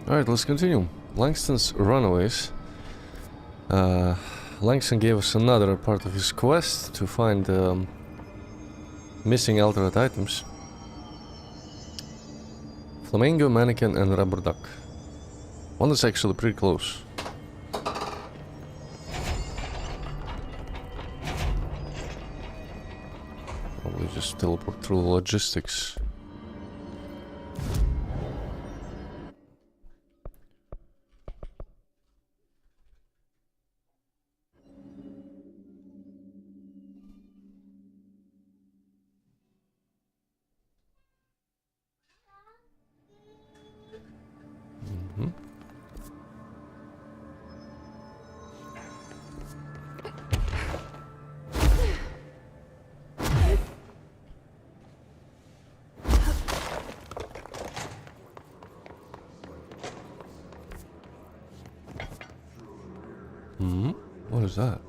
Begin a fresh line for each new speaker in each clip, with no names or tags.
Alright, let's continue. Langston's runaways. Langston gave us another part of his quest to find missing alternate items. Flamingo, mannequin and rubber duck. One is actually pretty close. Probably just teleport through the logistics. What is that?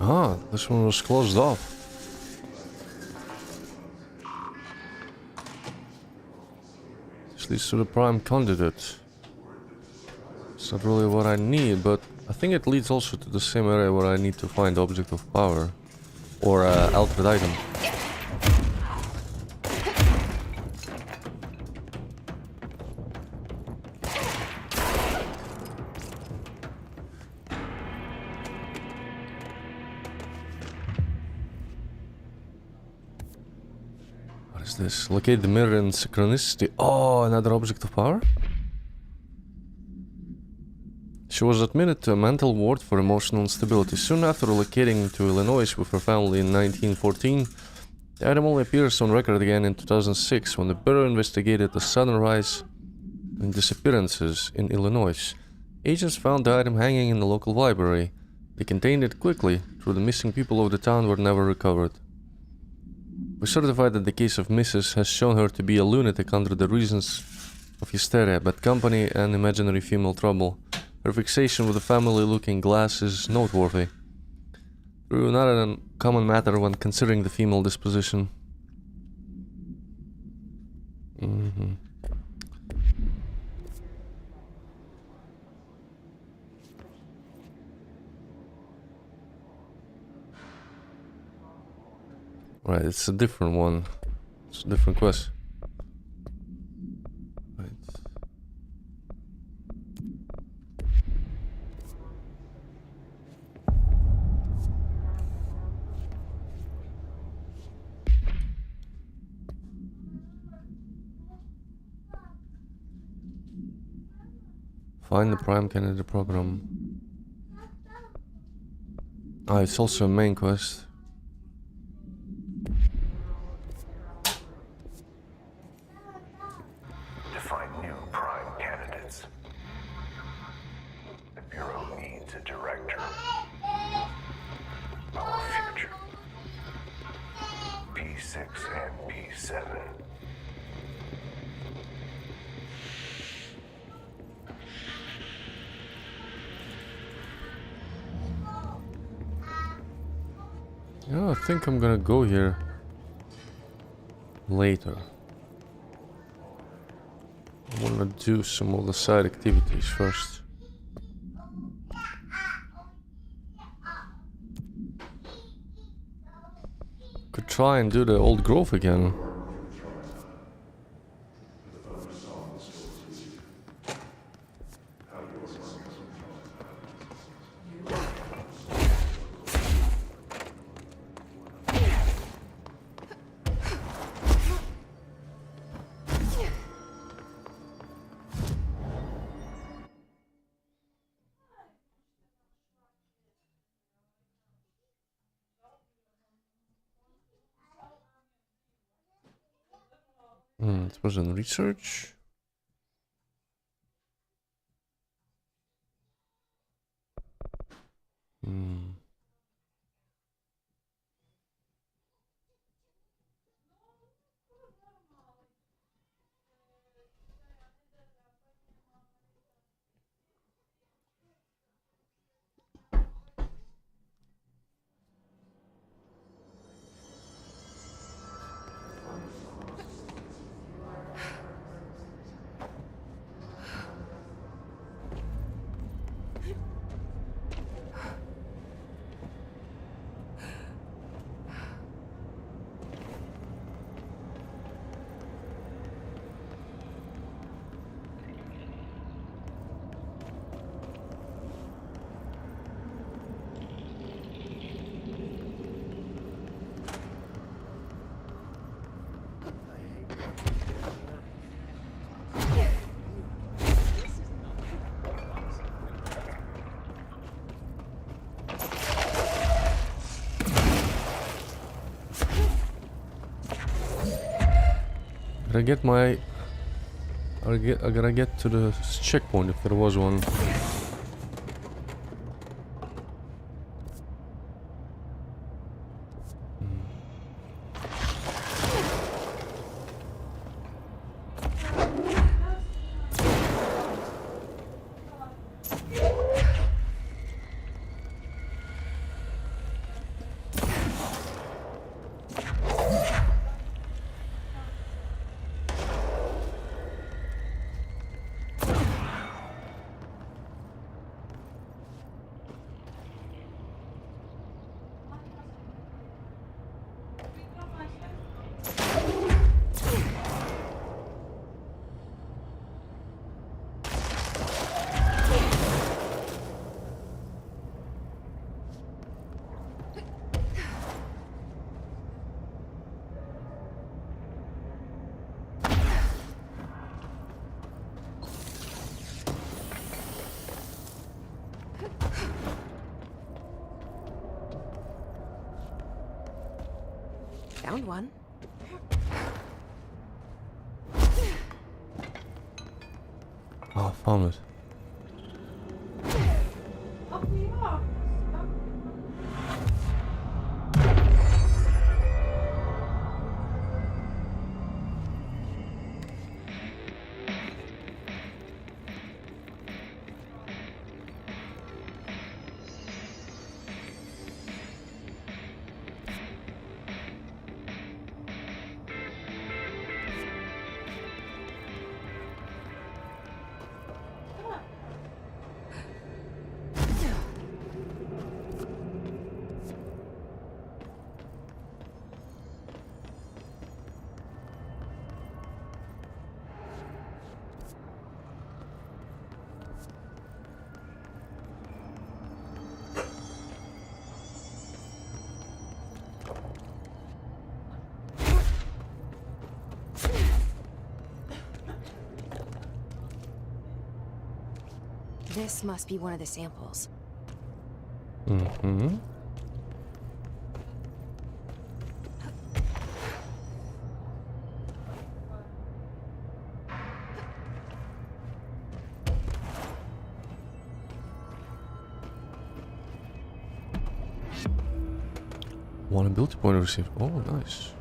Ah, this one was closed off. This leads to the prime candidate. It's not really what I need, but I think it leads also to the same area where I need to find object of power. Or altered item. This. Locate the mirror in synchronicity. Oh, another object of power? She was admitted to a mental ward for emotional instability. Soon after relocating to Illinois with her family in 1914, the item only appears on record again in 2006 when the Bureau investigated the sudden rise in disappearances in Illinois. Agents found the item hanging in the local library. They contained it quickly, though the missing people of the town were never recovered. We certified that the case of Mrs. has shown her to be a lunatic under the reasons of hysteria, bad company and imaginary female trouble. Her fixation with the family-looking glass is noteworthy. True, not a common matter when considering the female disposition. Right, it's a different one. It's a different quest. Right. Find the prime candidate program. Ah, it's also a main quest. Yeah, I think I'm gonna go here later. I wanna do some of the side activities first. Could try and do the old grove again. It was in research. I gotta get to the checkpoint if there was one.
Found one.
Oh, I found it.
This must be one of the samples.
Mm-hmm. One ability point received. Oh, nice.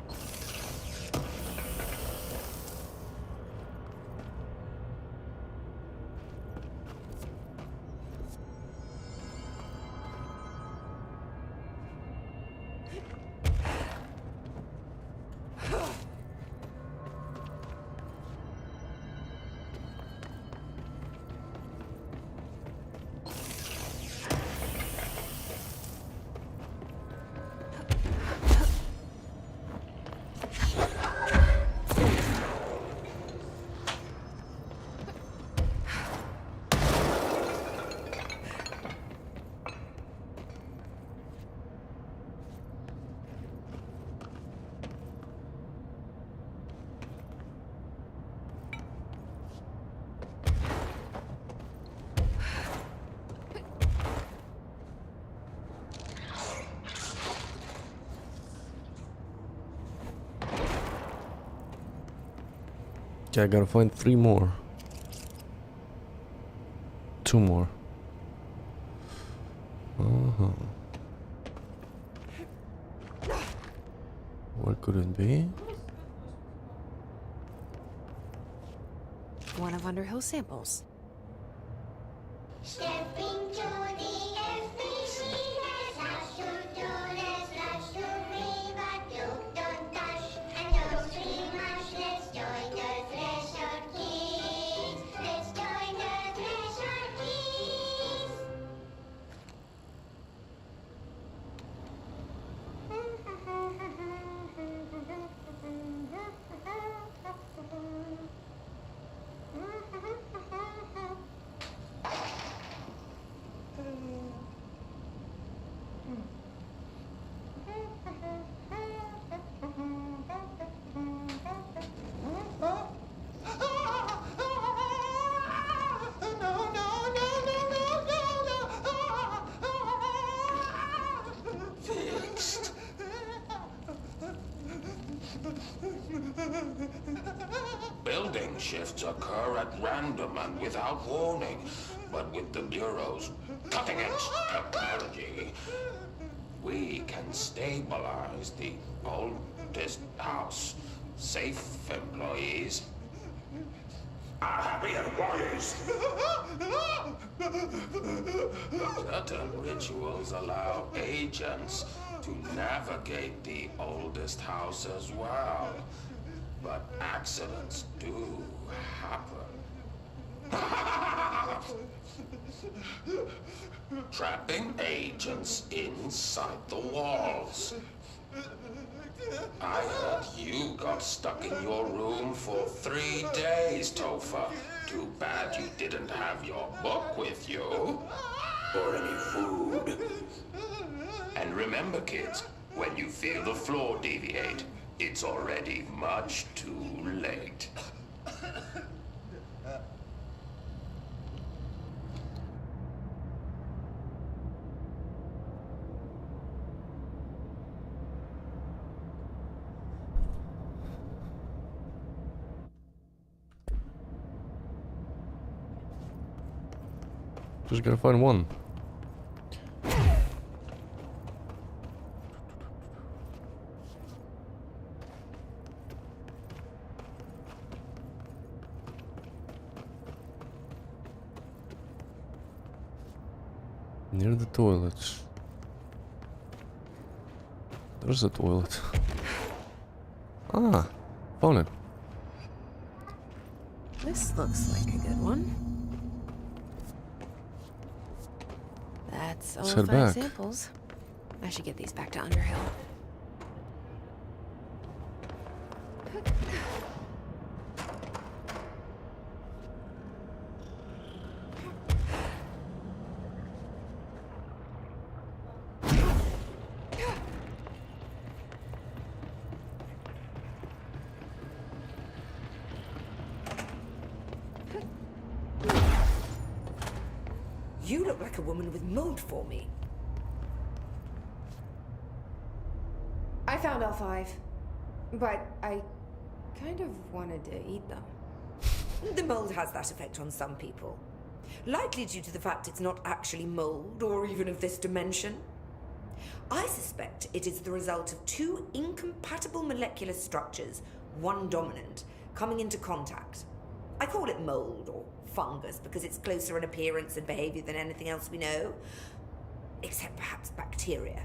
Okay, I gotta find 3 more. 2 more. Where could it be?
One of Underhill's samples.
Stepping to the FBC, there's lots to do, there's lots to read, but don't dash, and don't scream much. Let's join the Thresher Kids. Let's join the Thresher Kids.
Fixed. Building shifts occur at random and without warning, but with the Bureau's cutting-edge technology, we can stabilize the oldest house. Safe employees are happy employees. Certain rituals allow agents to navigate the oldest house as well, but accidents do happen. Trapping agents inside the walls. I heard you got stuck in your room for 3 days, Topher. Too bad you didn't have your book with you. Or any food. And remember, kids, when you feel the floor deviate, it's already much too late.
Just gotta find one. Near the toilets. There's a toilet. Ah, found it.
This looks like a good one. That's all
Let's head
5
back.
samples. I should get these back to Underhill.
You look like a woman with mold for me.
I found all 5, but I kind of wanted to eat them.
The mold has that effect on some people. Likely due to the fact it's not actually mold or even of this dimension. I suspect it is the result of 2 incompatible molecular structures, one dominant, coming into contact. I call it mold or fungus because it's closer in appearance and behavior than anything else we know. Except perhaps bacteria.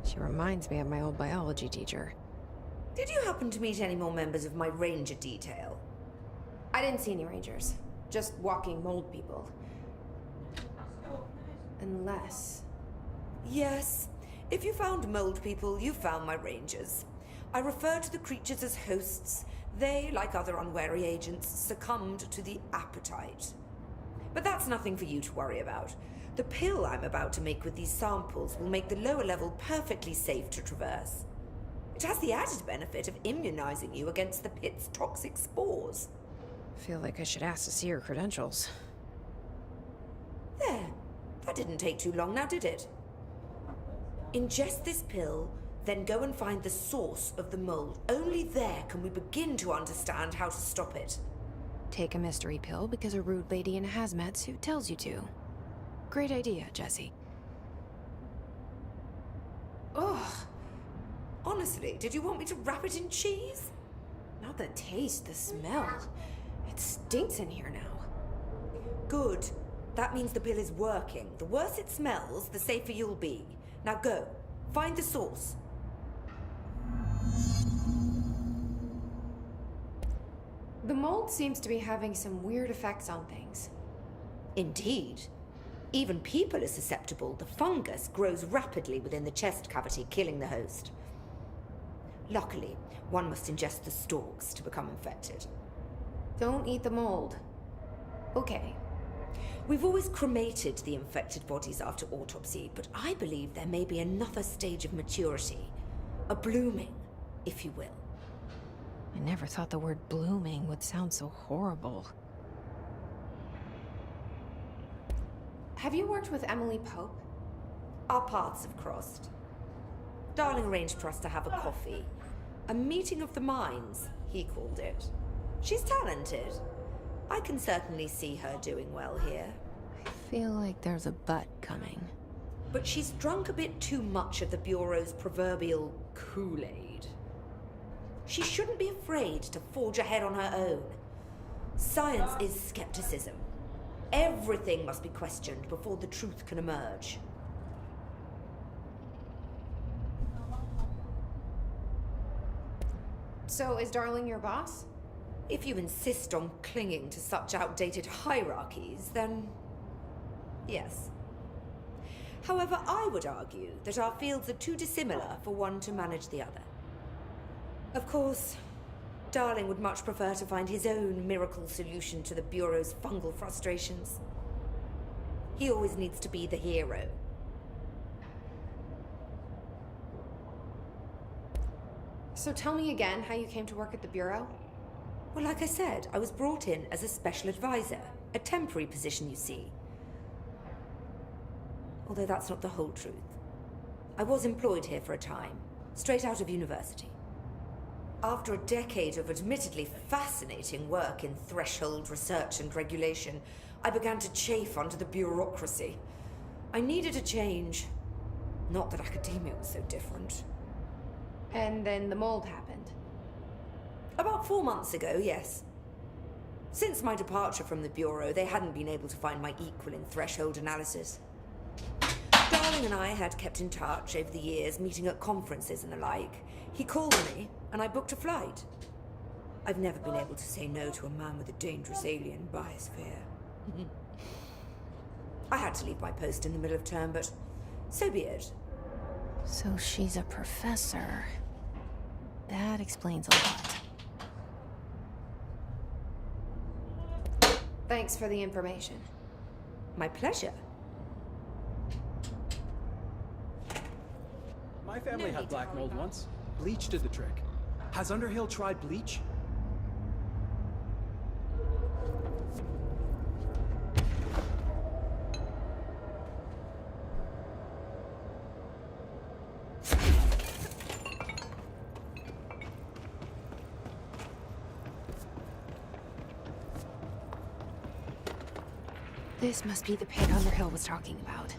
She reminds me of my old biology teacher.
Did you happen to meet any more members of my ranger detail?
I didn't see any rangers. Just walking mold people. Unless...
Yes. If you found mold people, you found my rangers. I refer to the creatures as hosts. They, like other unwary agents, succumbed to the appetite. But that's nothing for you to worry about. The pill I'm about to make with these samples will make the lower level perfectly safe to traverse. It has the added benefit of immunizing you against the pit's toxic spores.
feel like I should ask to see her credentials.
There. That didn't take too long now, did it? Ingest this pill, Then go and find the source of the mold. Only there can we begin to understand how to stop it.
Take a mystery pill because a rude lady in a hazmat suit tells you to. Great idea, Jesse.
Ugh. Honestly, did you want me to wrap it in cheese?
Not the taste, the smell. It stinks in here now.
Good. That means the pill is working. The worse it smells, the safer you'll be. Now go. Find the source.
The mold seems to be having some weird effects on things.
Indeed. Even people are susceptible. The fungus grows rapidly within the chest cavity, killing the host. Luckily, one must ingest the stalks to become infected.
Don't eat the mold. Okay.
We've always cremated the infected bodies after autopsy, but I believe there may be another stage of maturity. A blooming, if you will.
I never thought the word blooming would sound so horrible. Have you worked with Emily Pope?
Our paths have crossed. Darling arranged for us to have a coffee. A meeting of the minds, he called it. She's talented. I can certainly see her doing well here.
I feel like there's a but coming.
But she's drunk a bit too much of the Bureau's proverbial Kool-Aid. She shouldn't be afraid to forge ahead on her own. Science is skepticism. Everything must be questioned before the truth can emerge.
So, is Darling your boss?
If you insist on clinging to such outdated hierarchies, then yes. However, I would argue that our fields are too dissimilar for one to manage the other. Of course, Darling would much prefer to find his own miracle solution to the Bureau's fungal frustrations. He always needs to be the hero.
So tell me again how you came to work at the Bureau?
Well, like I said, I was brought in as a special advisor. A temporary position, you see. Although that's not the whole truth. I was employed here for a time, straight out of university. After a decade of admittedly fascinating work in threshold research and regulation, I began to chafe under the bureaucracy. I needed a change. Not that academia was so different.
And then the mold happened.
About 4 months ago, yes. Since my departure from the Bureau, they hadn't been able to find my equal in threshold analysis. Darling and I had kept in touch over the years, meeting at conferences and the like. He called me, and I booked a flight. I've never been able to say no to a man with a dangerous alien biosphere. I had to leave my post in the middle of term, but so be it.
So she's a professor. That explains a lot. Thanks for the information.
My pleasure.
My family had black mold once. Bleach did the trick. Has Underhill tried bleach?
This must be the pit Underhill was talking about.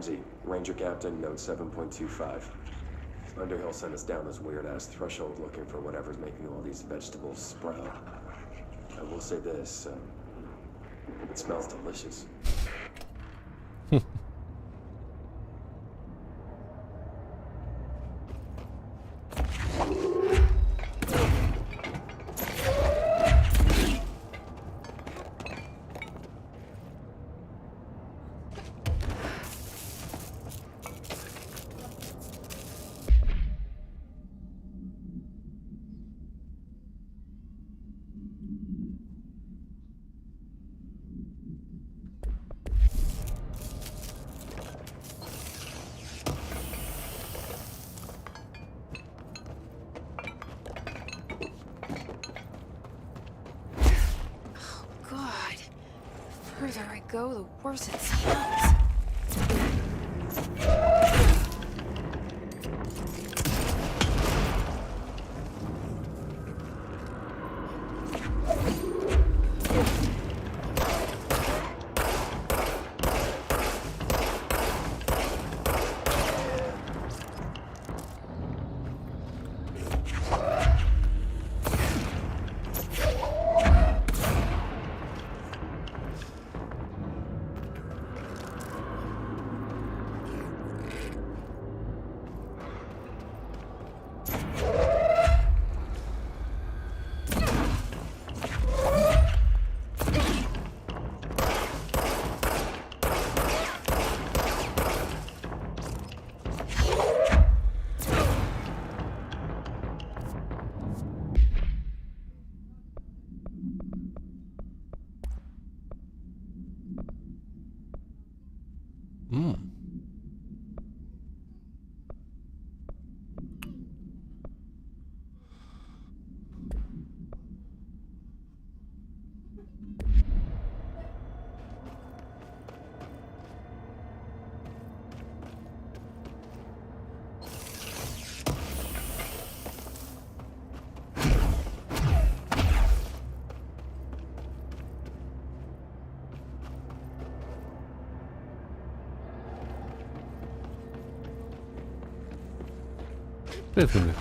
Ramsey, Ranger Captain, note 7.25. Underhill sent us down this weird-ass threshold looking for whatever's making all these vegetables sprout. I will say this, it smells delicious.
God. The further I go, the worse it smells.
Definitely.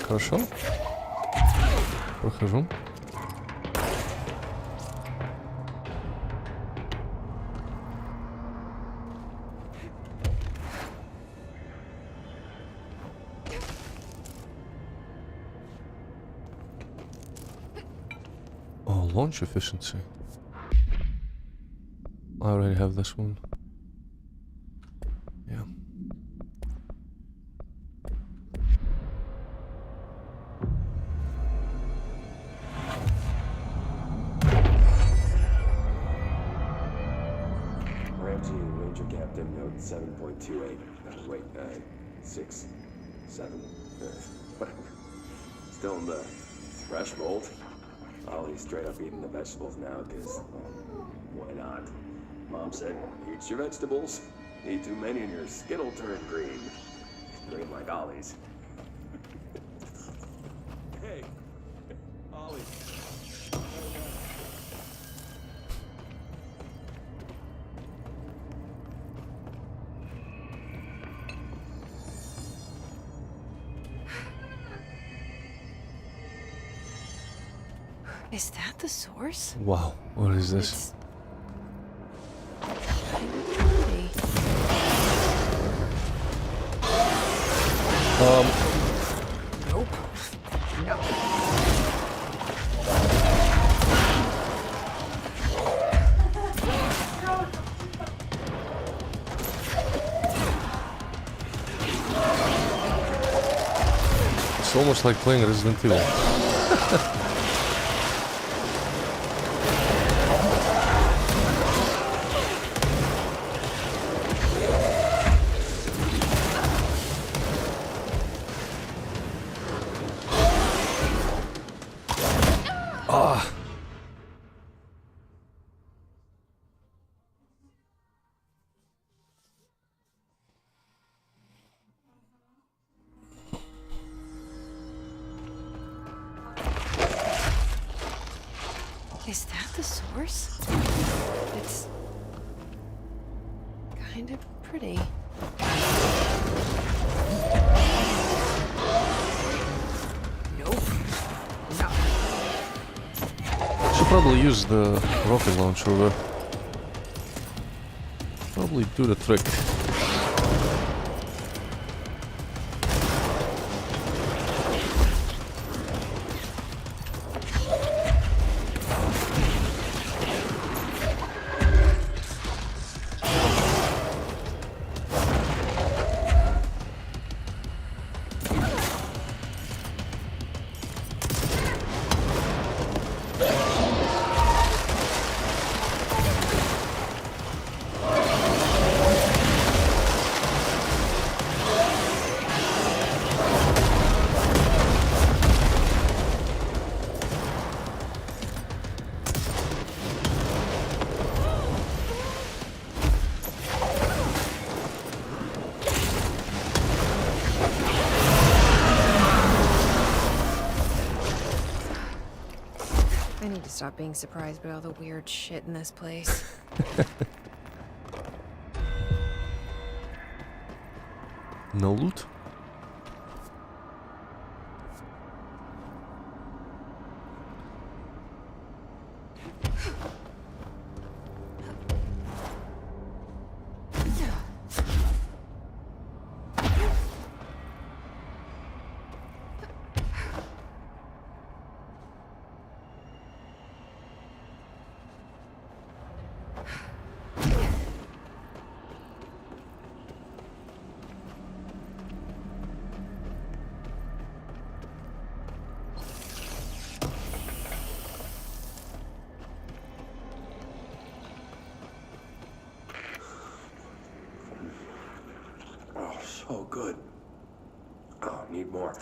Хорошо. Прохожу. Oh, launch efficiency. I already have this one. Yeah.
Ramsey, Ranger Captain, note 7.28. Wait, 6, 7, whatever. Still in the threshold. Ollie's straight up eating the vegetables now, because, why not? Mom said, eat your vegetables. Eat too many and your skin will turn green. Green like Ollie's.
Hey, Ollie.
Is that the source?
Wow, what is this?
Nope.
It's almost like playing Resident Evil.
Is that the source? It's kind of pretty.
Nope. No.
Should probably use the rocket launcher there. Probably do the trick.
I need to stop being surprised by all the weird shit in this place.
No loot?
Oh, so good. Oh, need more.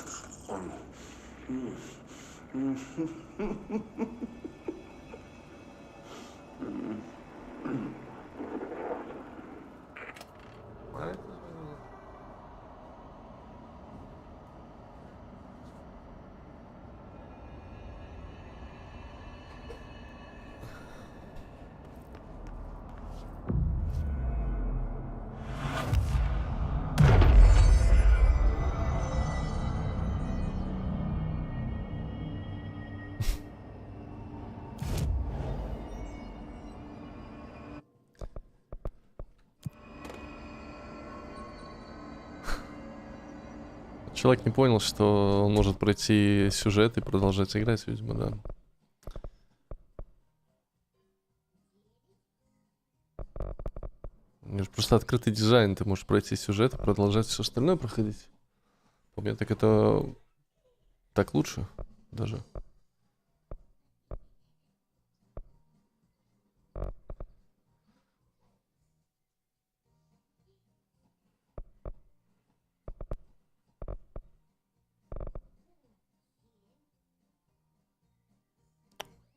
Человек не понял, что он может пройти сюжет и продолжать играть, видимо, да. У него же просто открытый дизайн, ты можешь пройти сюжет и продолжать все остальное проходить. По мне так это так лучше даже.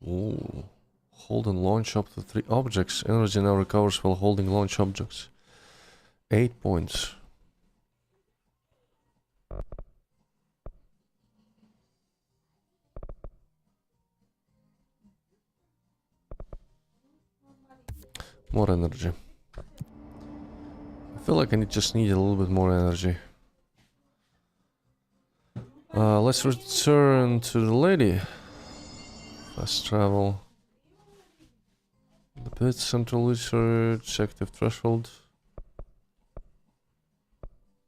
Ooh. Hold and launch up to 3 objects. Energy now recovers while holding launch objects. 8 points. More energy. I feel like I just need a little bit more energy. Let's return to the lady. Fast travel. The pit, central research, active threshold.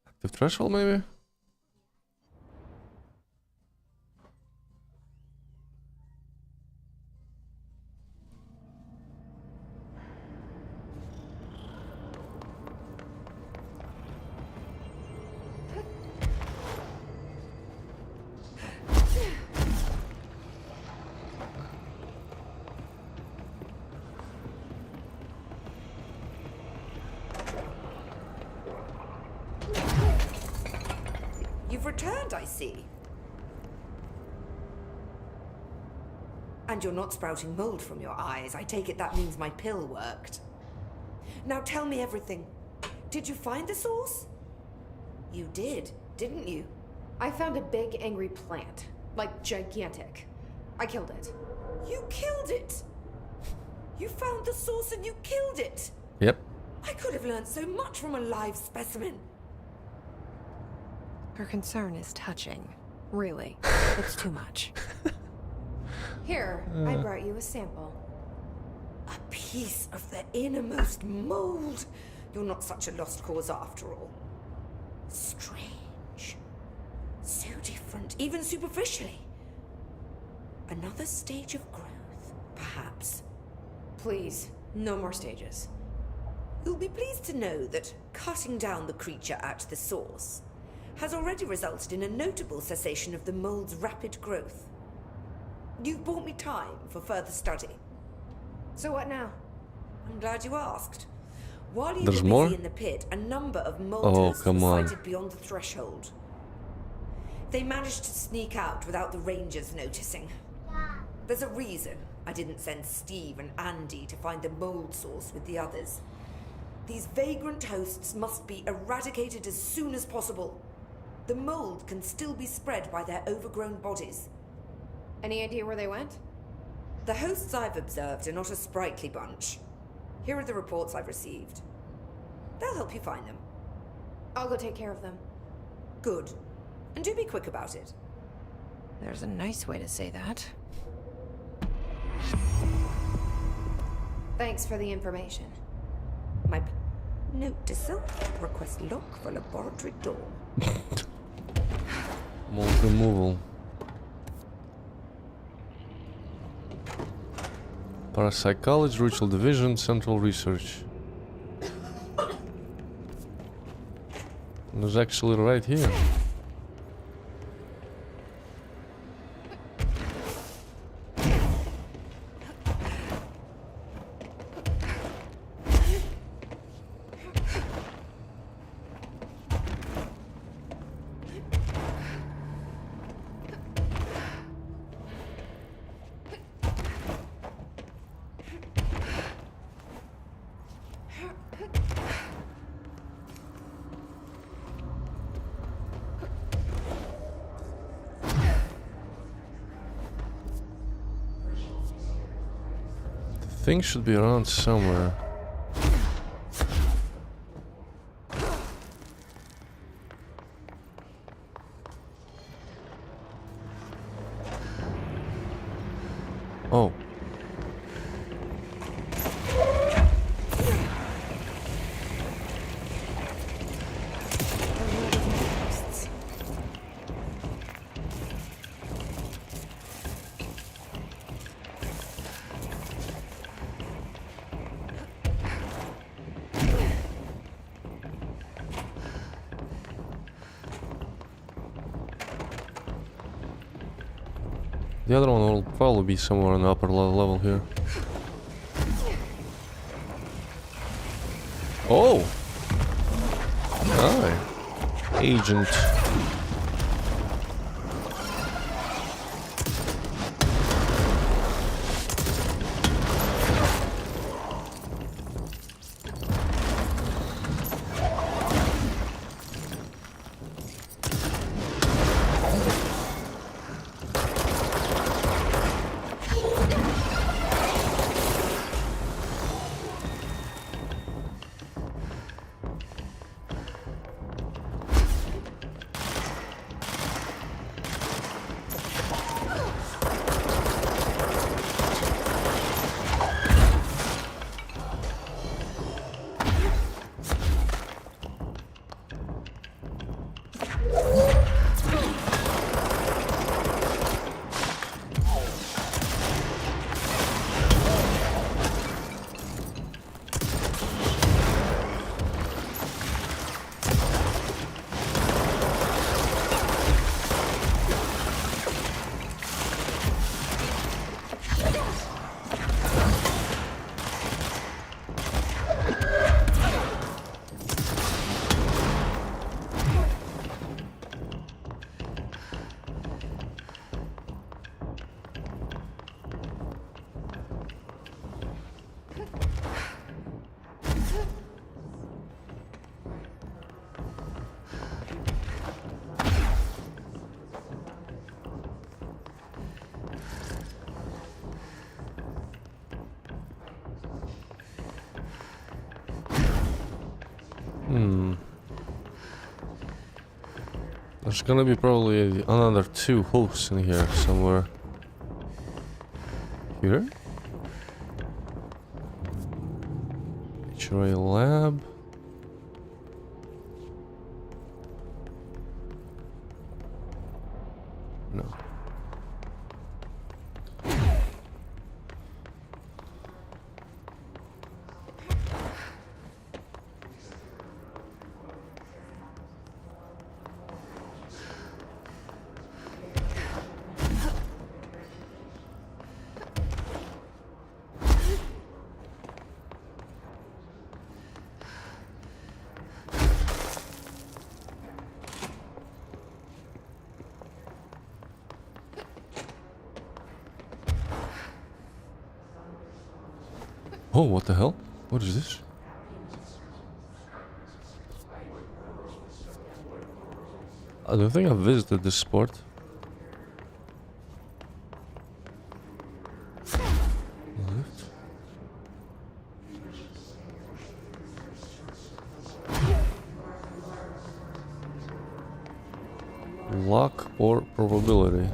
Active threshold, maybe?
You've returned, I see. And you're not sprouting mold from your eyes. I take it that means my pill worked. Now tell me everything. Did you find the source? You did, didn't you?
I found a big angry plant. Like, gigantic. I killed it.
You killed it! You found the source and you killed it!
Yep.
I could have learned so much from a live specimen.
Her concern is touching. Really. It's too much. Here, I brought you a sample.
A piece of the innermost mold. You're not such a lost cause after all. Strange. So different, even superficially. Another stage of growth, perhaps.
Please, no more stages.
You'll be pleased to know that cutting down the creature at the source has already resulted in a notable cessation of the mold's rapid growth. You've bought me time for further study.
So what now?
I'm glad you asked. While you
There's
were busy
more?
in the pit, a number of
Oh,
molders
come
were
on.
sighted beyond the threshold. They managed to sneak out without the rangers noticing. There's a reason I didn't send Steve and Andy to find the mold source with the others. These vagrant hosts must be eradicated as soon as possible. The mold can still be spread by their overgrown bodies.
Any idea where they went?
The hosts I've observed are not a sprightly bunch. Here are the reports I've received. They'll help you find them.
I'll go take care of them.
Good. And do be quick about it.
There's a nice way to say that. Thanks for the information.
My note to self: request lock for laboratory door.
Mold removal. Parapsychology, Ritual Division, Central Research. It was actually right here. Thing should be around somewhere. Oh. The other one will probably be somewhere on the upper level here. Oh! Hi. Agent. There's gonna be probably another 2 hosts in here somewhere. Here? HRA lab. No. Oh, what the hell? What is this? I don't think I've visited this spot. Lift. Luck or probability?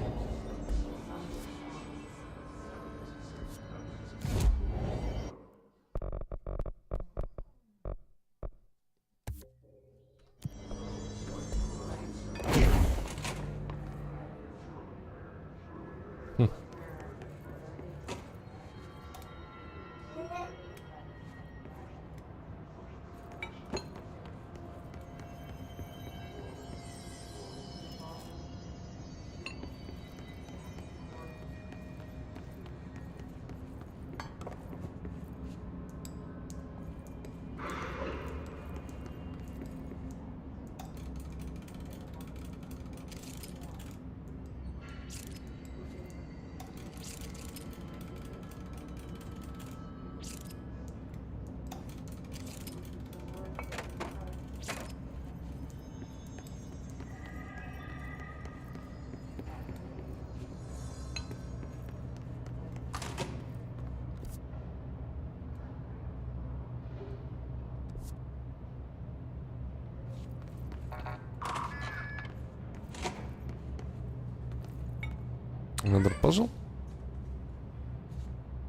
Another puzzle?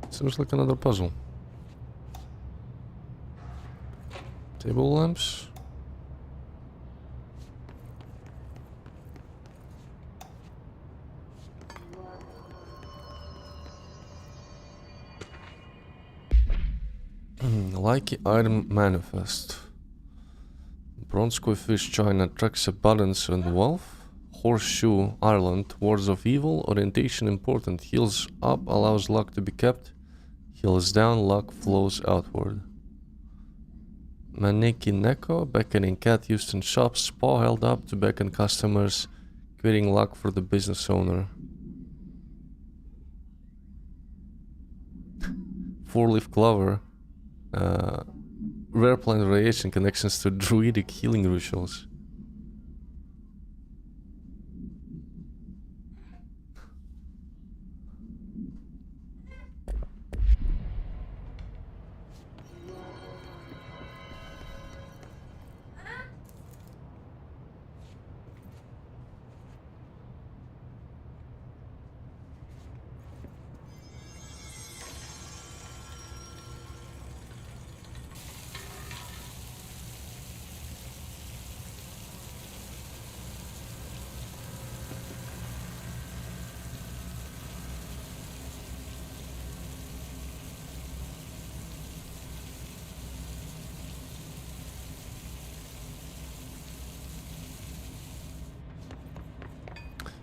Seems like another puzzle. Table lamps. Likey item manifest. Bronze koi fish China tracks abundance and wealth. Horseshoe Ireland, words of evil, orientation important, heels up allows luck to be kept, heels down, luck flows outward. Maneki Neko, beckoning cat used in shops, paw held up to beckon customers, creating luck for the business owner. 4-leaf clover, rare plant variation connections to druidic healing rituals.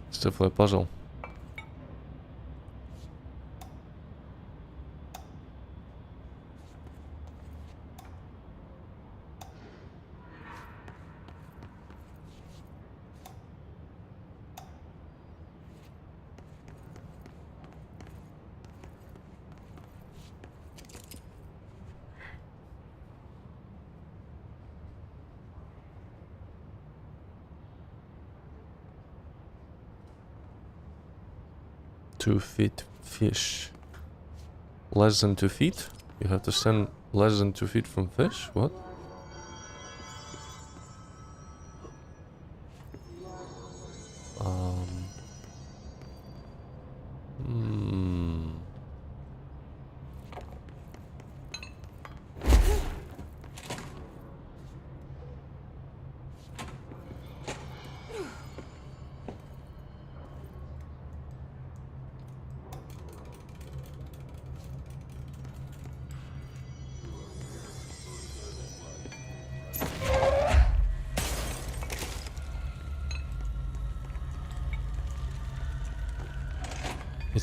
It's definitely a puzzle. Two-feet fish. Less than 2 feet? You have to stand less than 2 feet from fish? What?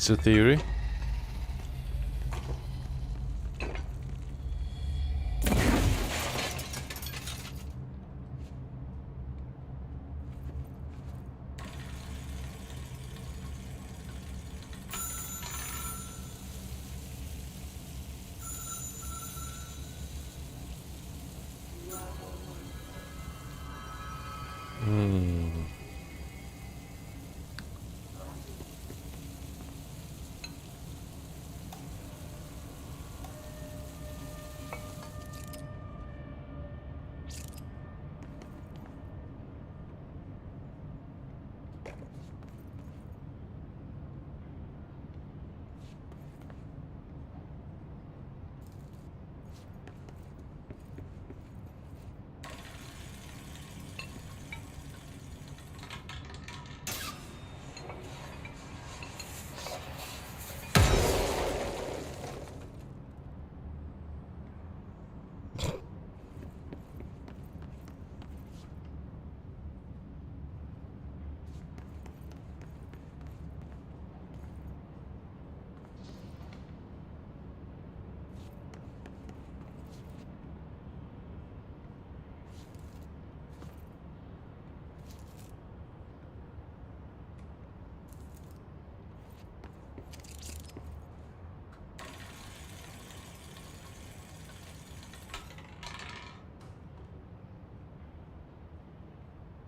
It's a theory.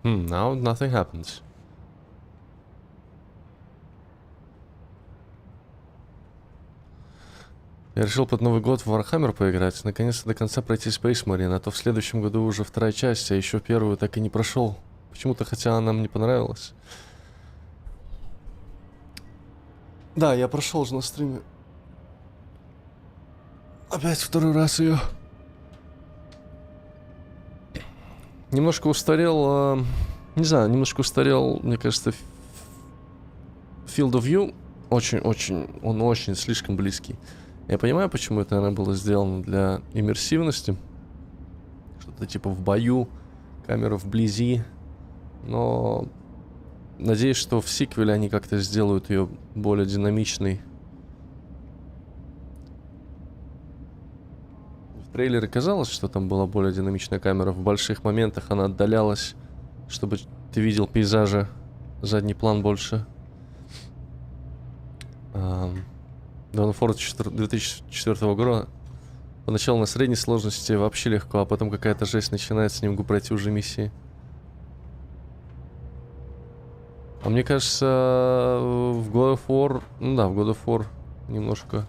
Now nothing happens. Я решил под Новый год в Warhammer поиграть. Наконец-то до конца пройти Space Marine, а то в следующем году уже вторая часть, а еще первую так и не прошел. Почему-то, хотя она мне понравилась. Да, я прошел же на стриме. Опять второй раз ее. Немножко устарел, не знаю, немножко устарел, мне кажется, Field of View. Очень-очень, он очень слишком близкий. Я понимаю, почему это, наверное, было сделано для иммерсивности. Что-то типа в бою, камера вблизи. Но надеюсь, что в сиквеле они как-то сделают ее более динамичной. В трейлере казалось, что там была более динамичная камера. В больших моментах она отдалялась, чтобы ты видел пейзажи. Задний план больше. Dawn of War 2004 года. Поначалу на средней сложности вообще легко, а потом какая-то жесть начинается, не могу пройти уже миссии. А мне кажется, в God of War... Ну да, в God of War немножко...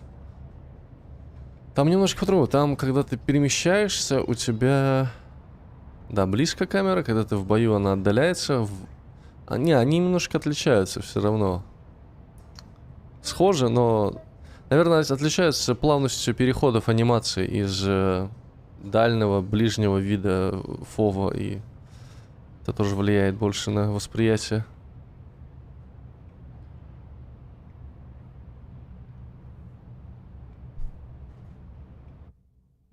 Там немножко по-другому. Там, когда ты перемещаешься, у тебя... Да, близко камера, когда ты в бою, она отдаляется. Не, они немножко отличаются все равно. Схожи, но... Наверное, отличаются плавностью переходов анимации из дальнего, ближнего вида фова, и это тоже влияет больше на восприятие.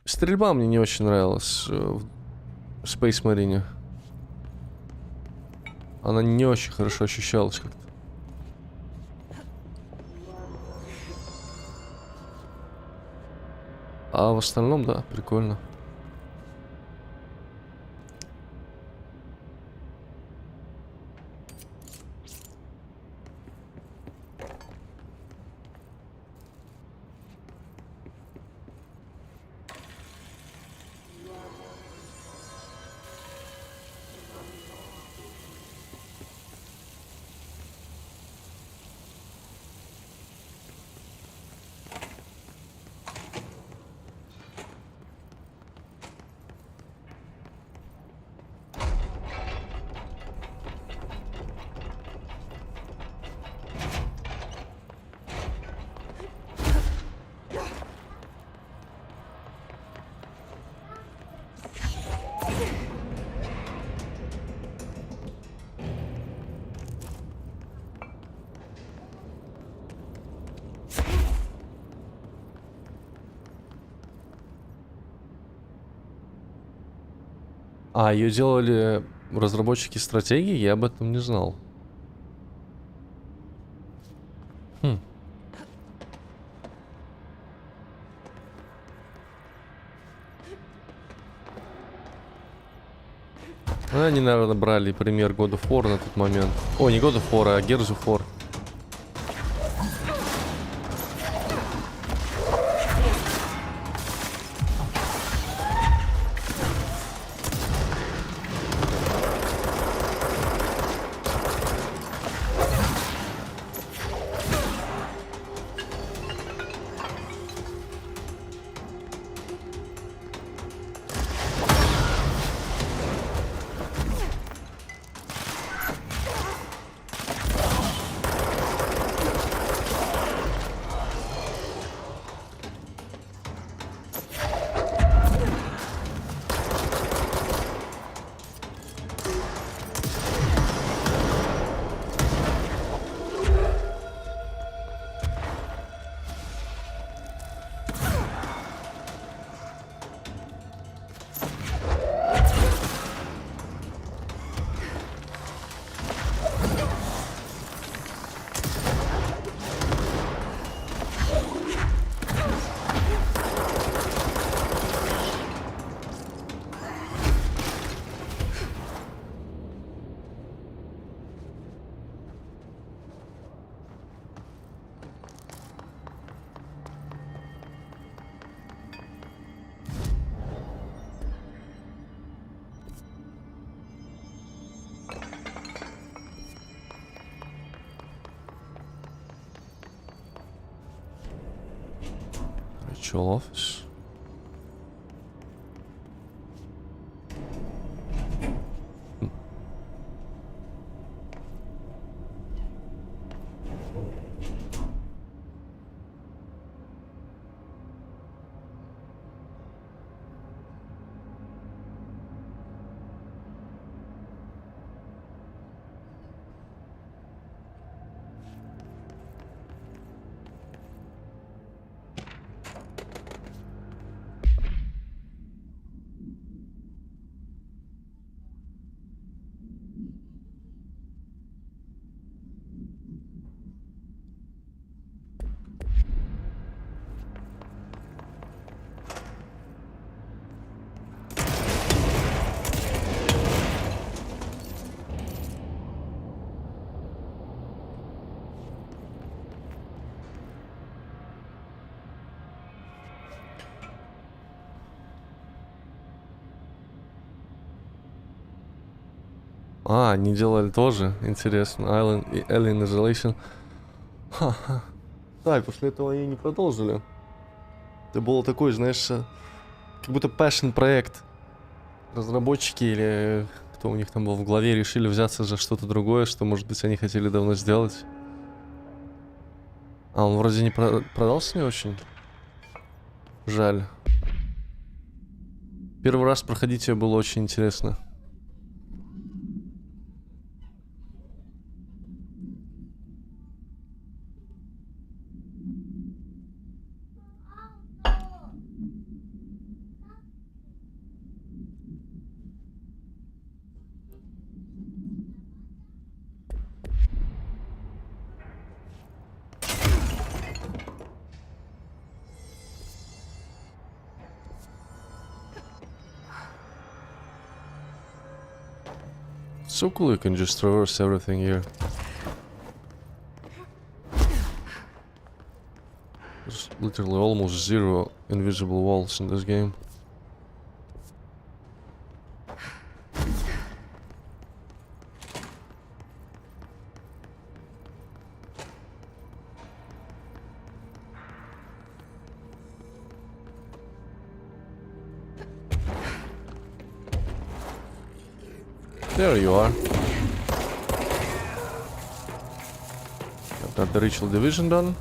Стрельба мне не очень нравилась в Space Marine. Она не очень хорошо ощущалась как-то. А в остальном, да, прикольно. А, ее делали разработчики стратегии? Я об этом не знал. Они, наверное, брали пример God of War на тот момент. Ой, не God of War, а Gears of War. Ritual office. А, они делали тоже, интересно. Alien Isolation. Ха-ха. Да, и после этого они не продолжили. Это было такой, знаешь, как будто passion проект. Разработчики или кто у них там был в главе решили взяться за что-то другое, что, может быть, они хотели давно сделать. А он вроде не продался не очень. Жаль. Первый раз проходить ее было очень интересно. So cool you can just traverse everything here. There's literally almost zero invisible walls in this game. There you are. I've got the ritual division done.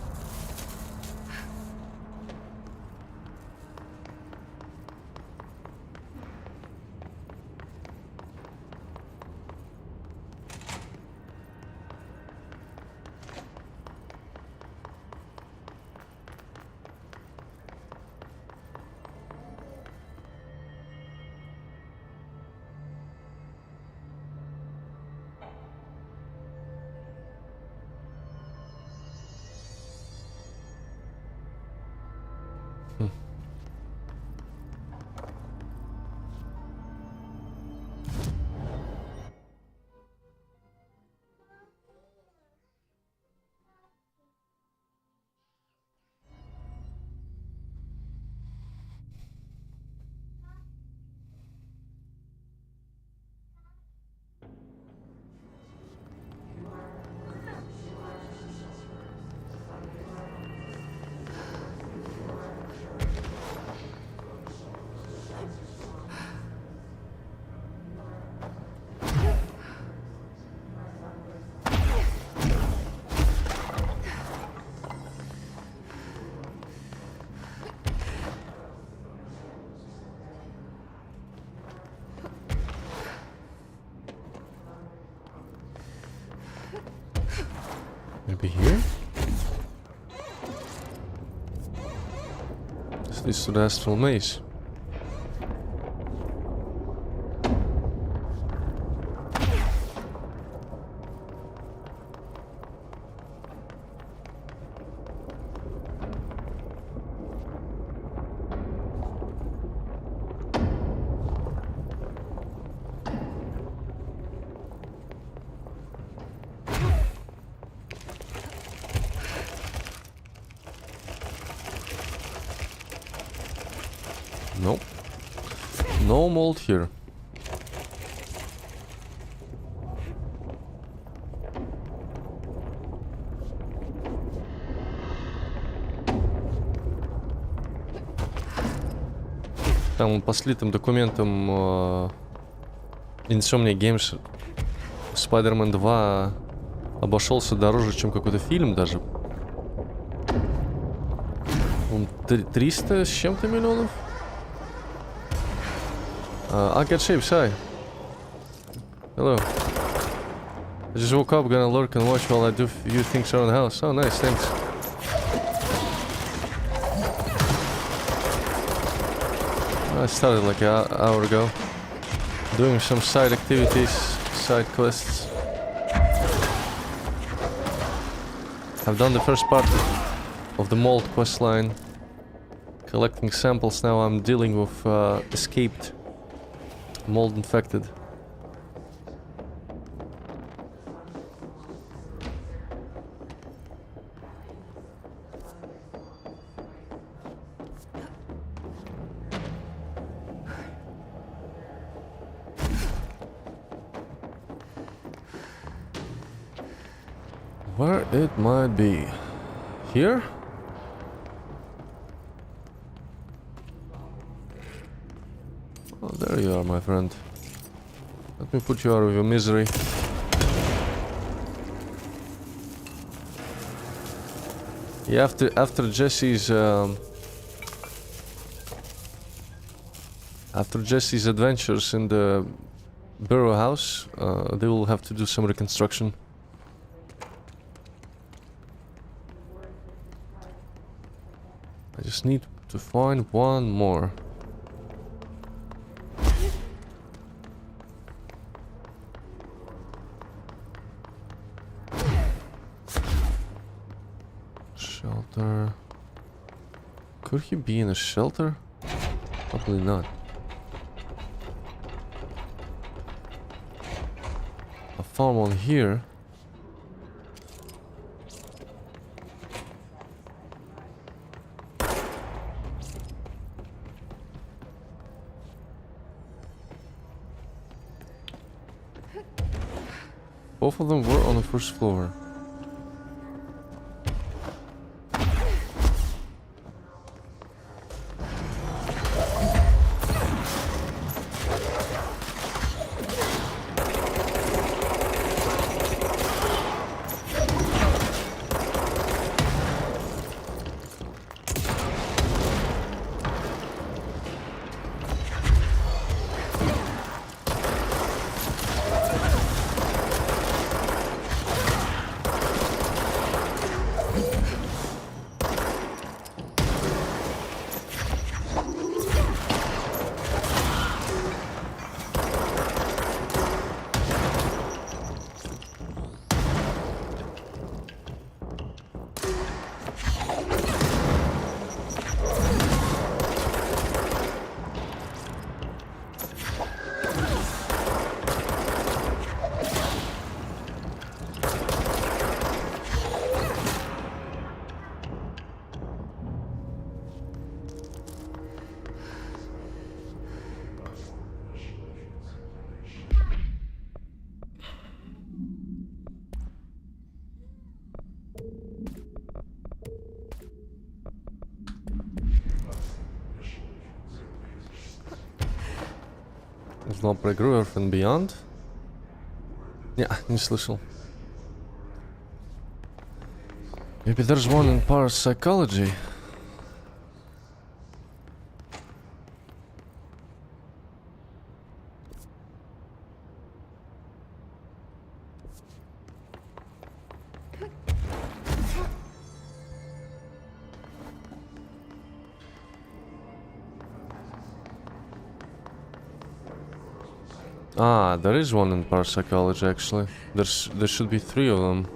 be here? This leads to the astral maze. Nope. No mold here. Там по слитым документам Insomnia Games Spider-Man 2 обошелся дороже, чем какой-то фильм даже. 300 с чем-то миллионов? I get shapes, hi. Hello. I just woke up, gonna lurk and watch while I do few things around the house. Oh, nice, thanks. I started like an hour ago. Doing some side activities, side quests. I've done the first part of the mold quest line. Collecting samples, now I'm dealing with escaped mold infected. Where it might be. Here? Oh, there you are, my friend. Let me put you out of your misery. Yeah, after Jesse's adventures in the Burrow house, they will have to do some reconstruction. I just need to find one more. Shelter. Could he be in a shelter? Probably not. I found one here. Both of them were on the first floor. Узнал про игру Earth and Beyond? Не слышал. Maybe there's one in parapsychology. Ah, there is one in parapsychology actually. There should be 3 of them.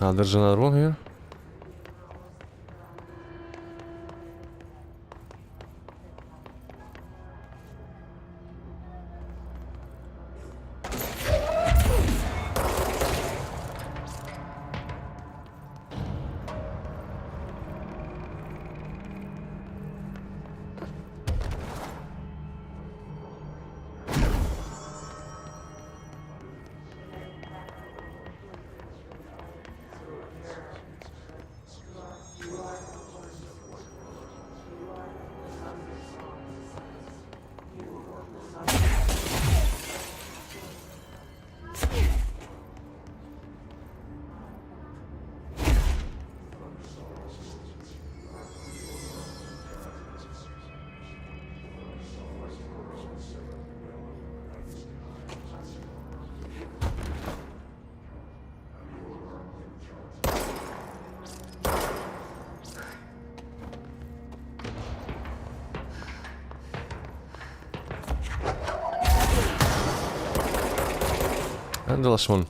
Ah, there's another one here. And the last one.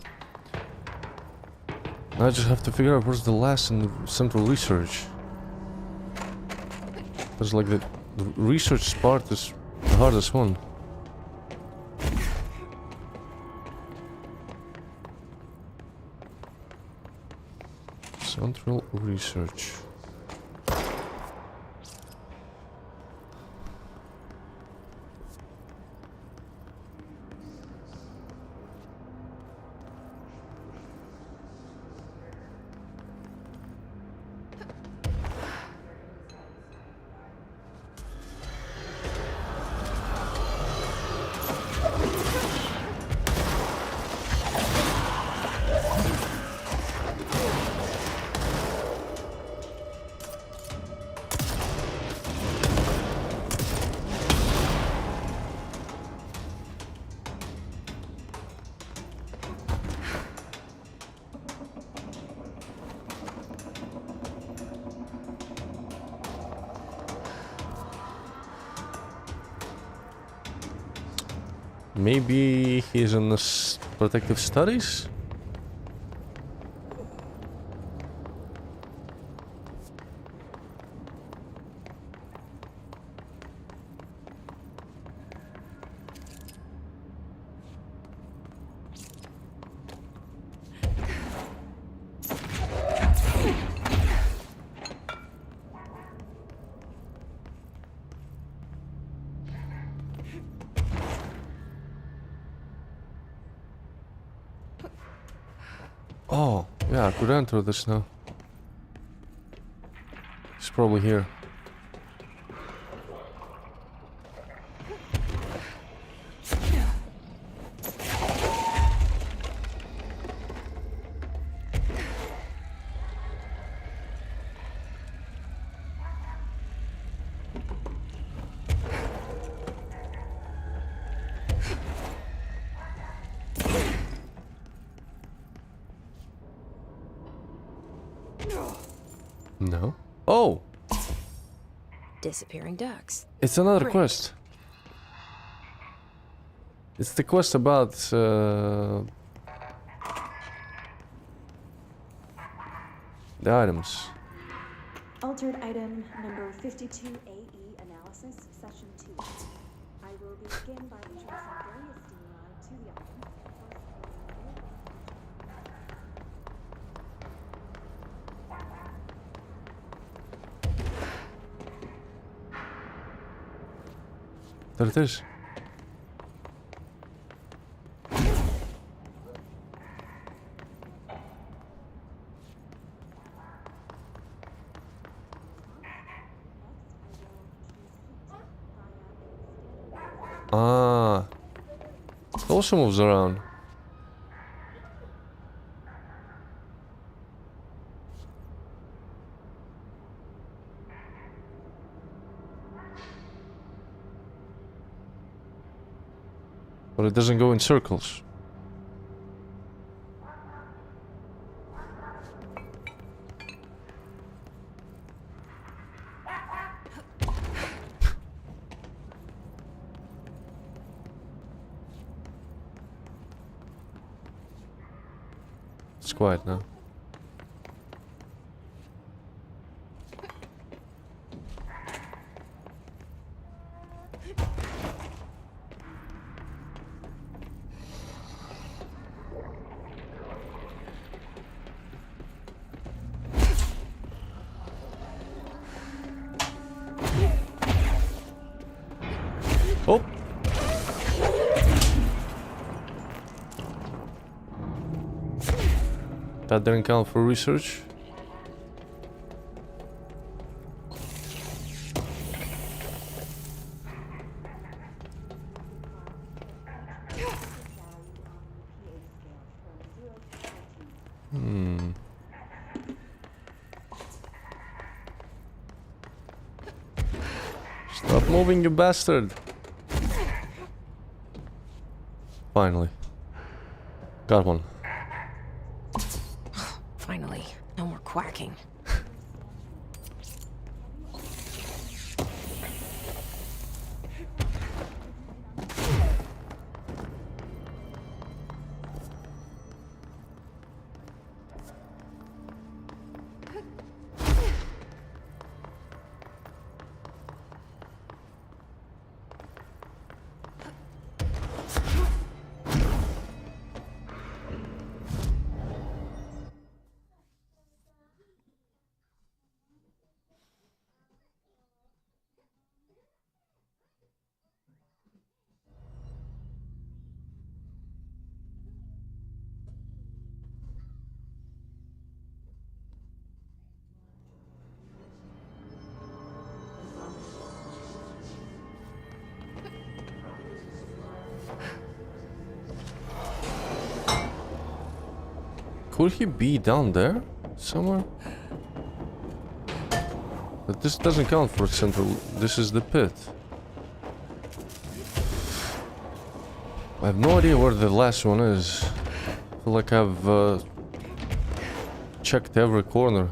Now I just have to figure out where's the last and the central research. Because like the research part is the hardest one. Central research. Maybe he's in the protective studies? Oh, yeah, I could enter this now. He's probably here. No. Oh!
Disappearing ducks.
It's another
Great.
quest. It's the quest about the items.
Altered item number 52AE analysis, session 2. I will begin by introducing various stimuli to the item.
There it is. Ah, it also moves around. But it doesn't go in circles. It's quiet now. Oh! That didn't count for research. Stop moving, you bastard! Finally. Got one.
Finally, no more quacking. Could he be down there somewhere? But this doesn't count for central. This is the pit. I have no idea where the last one is. I feel like I've checked every corner.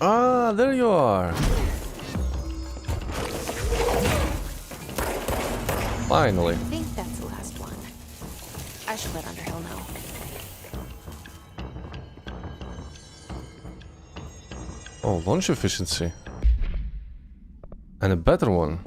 Ah, there you are. Finally.
I think that's the last one. I should let Underhill know.
Oh, launch efficiency. And a better one.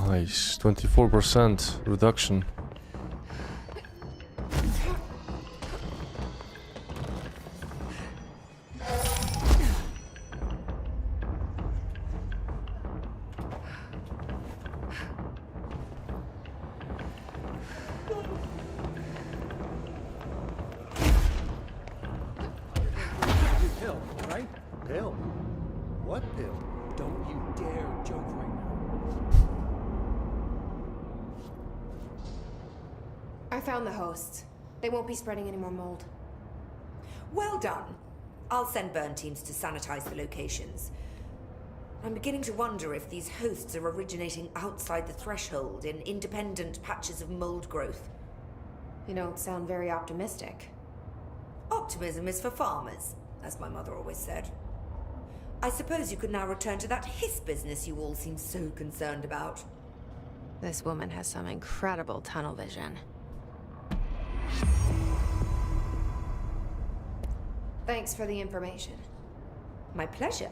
Nice, 24% reduction.
Pill, right?
Pill? What pill?
Don't you dare joke right now.
I found the hosts. They won't be spreading any more mold.
Well done. I'll send burn teams to sanitize the locations. I'm beginning to wonder if these hosts are originating outside the threshold in independent patches of mold growth.
You don't sound very optimistic.
Optimism is for farmers, as my mother always said. I suppose you could now return to that hiss business you all seem so concerned about.
This woman has some incredible tunnel vision.
Thanks for the information.
My pleasure.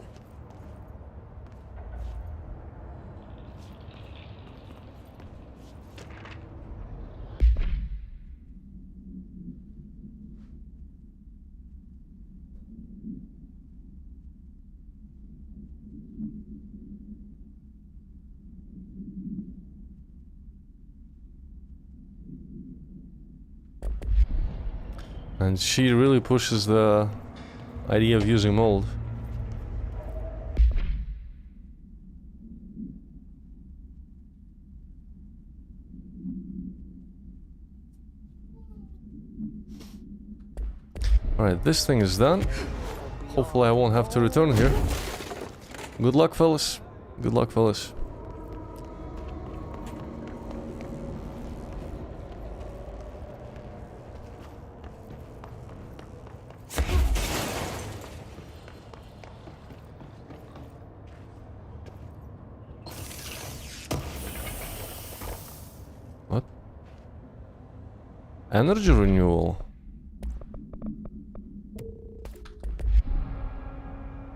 And she really pushes the idea of using mold. Alright, this thing is done. Hopefully I won't have to return here. Good luck, fellas. Good luck, fellas. What? Energy renewal.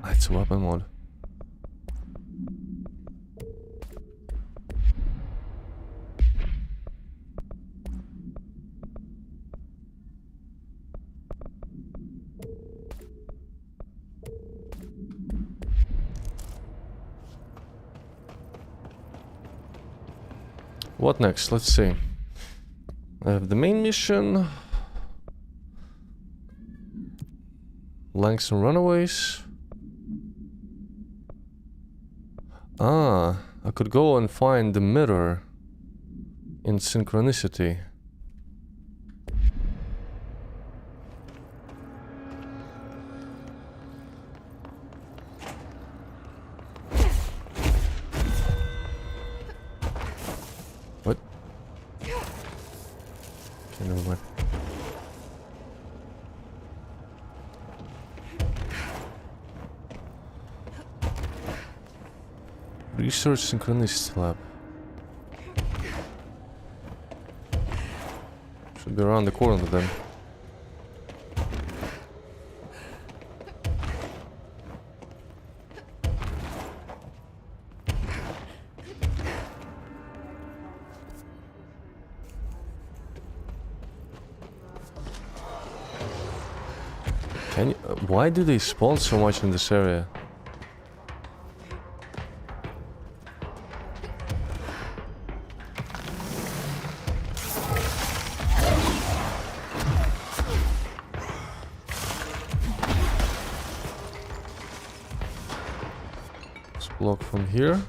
Ah, it's a weapon mod. What next? Let's see. I have the main mission. Langston Runaways. Ah, I could go and find the mirror in Synchronicity. What? Okay, never mind. Research Synchronicity Lab. Should be around the corner then. Can you, why do they spawn so much in this area? Let's block from here.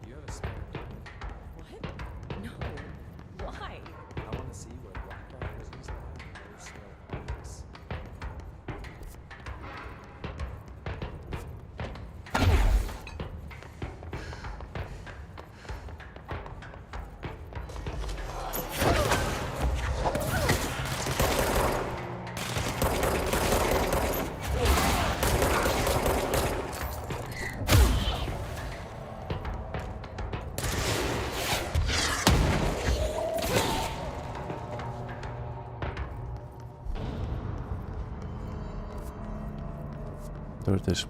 You have a spare.
What? No. Why?
I want to see where Blackbriar was used last.
There it is.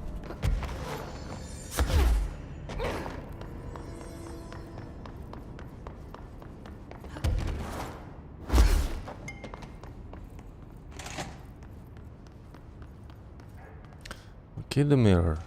Okay, the mirror.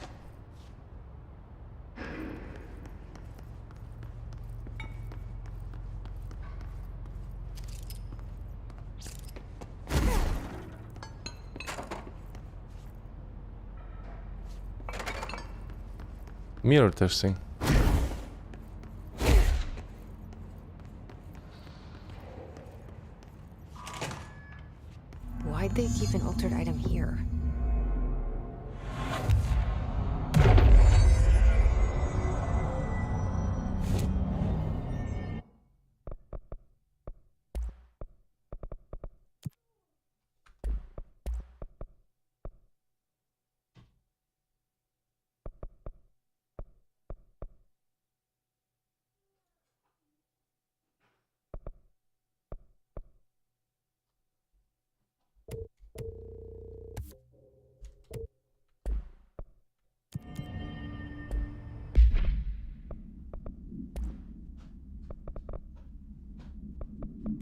Mirror testing.
Why'd they keep an altered item here?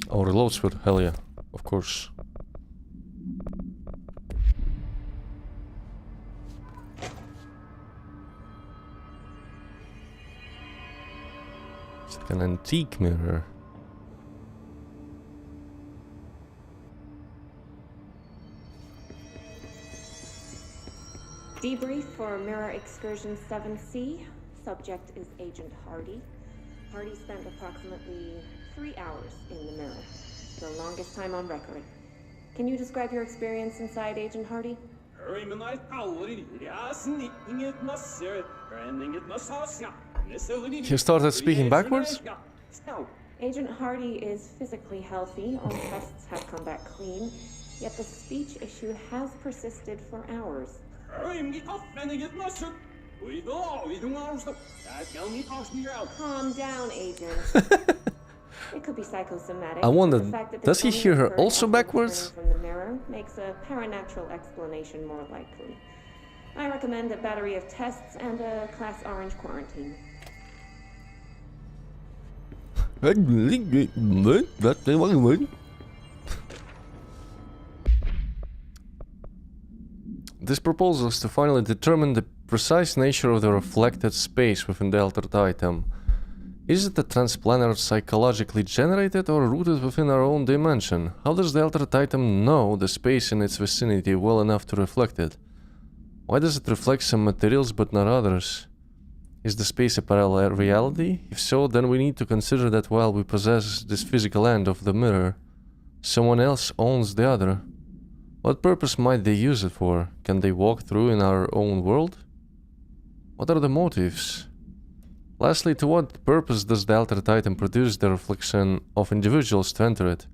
Oh, reloads with hell yeah, of course. It's like an antique mirror.
Debrief for Mirror Excursion 7C. Subject is Agent Hardy. Hardy spent approximately 3 hours in the mirror. The longest time on record. Can you describe your experience inside, Agent Hardy?
He started speaking backwards?
Agent Hardy is physically healthy. All tests have come back clean. Yet the speech issue has persisted for hours. Calm down, Agent. It could be psychosomatic.
I wonder,
The fact that
does he
this
hear her
occurred
also
after
backwards?
returning from the mirror makes a paranatural explanation more likely. I recommend a battery of tests and a class orange quarantine.
This proposal is to finally determine the precise nature of the reflected space within the altered item. Is it a transplanar psychologically generated or rooted within our own dimension? How does the altered item know the space in its vicinity well enough to reflect it? Why does it reflect some materials but not others? Is the space a parallel reality? If so, then we need to consider that while we possess this physical end of the mirror, someone else owns the other. What purpose might they use it for? Can they walk through in our own world? What are the motives? Lastly, to what purpose does the altered item produce the reflection of individuals to enter it?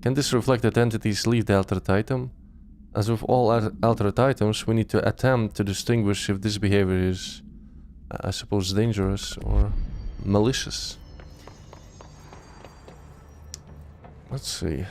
Can these reflected entities leave the altered item? As with all altered items, we need to attempt to distinguish if this behavior is, I suppose, dangerous or malicious. Let's see.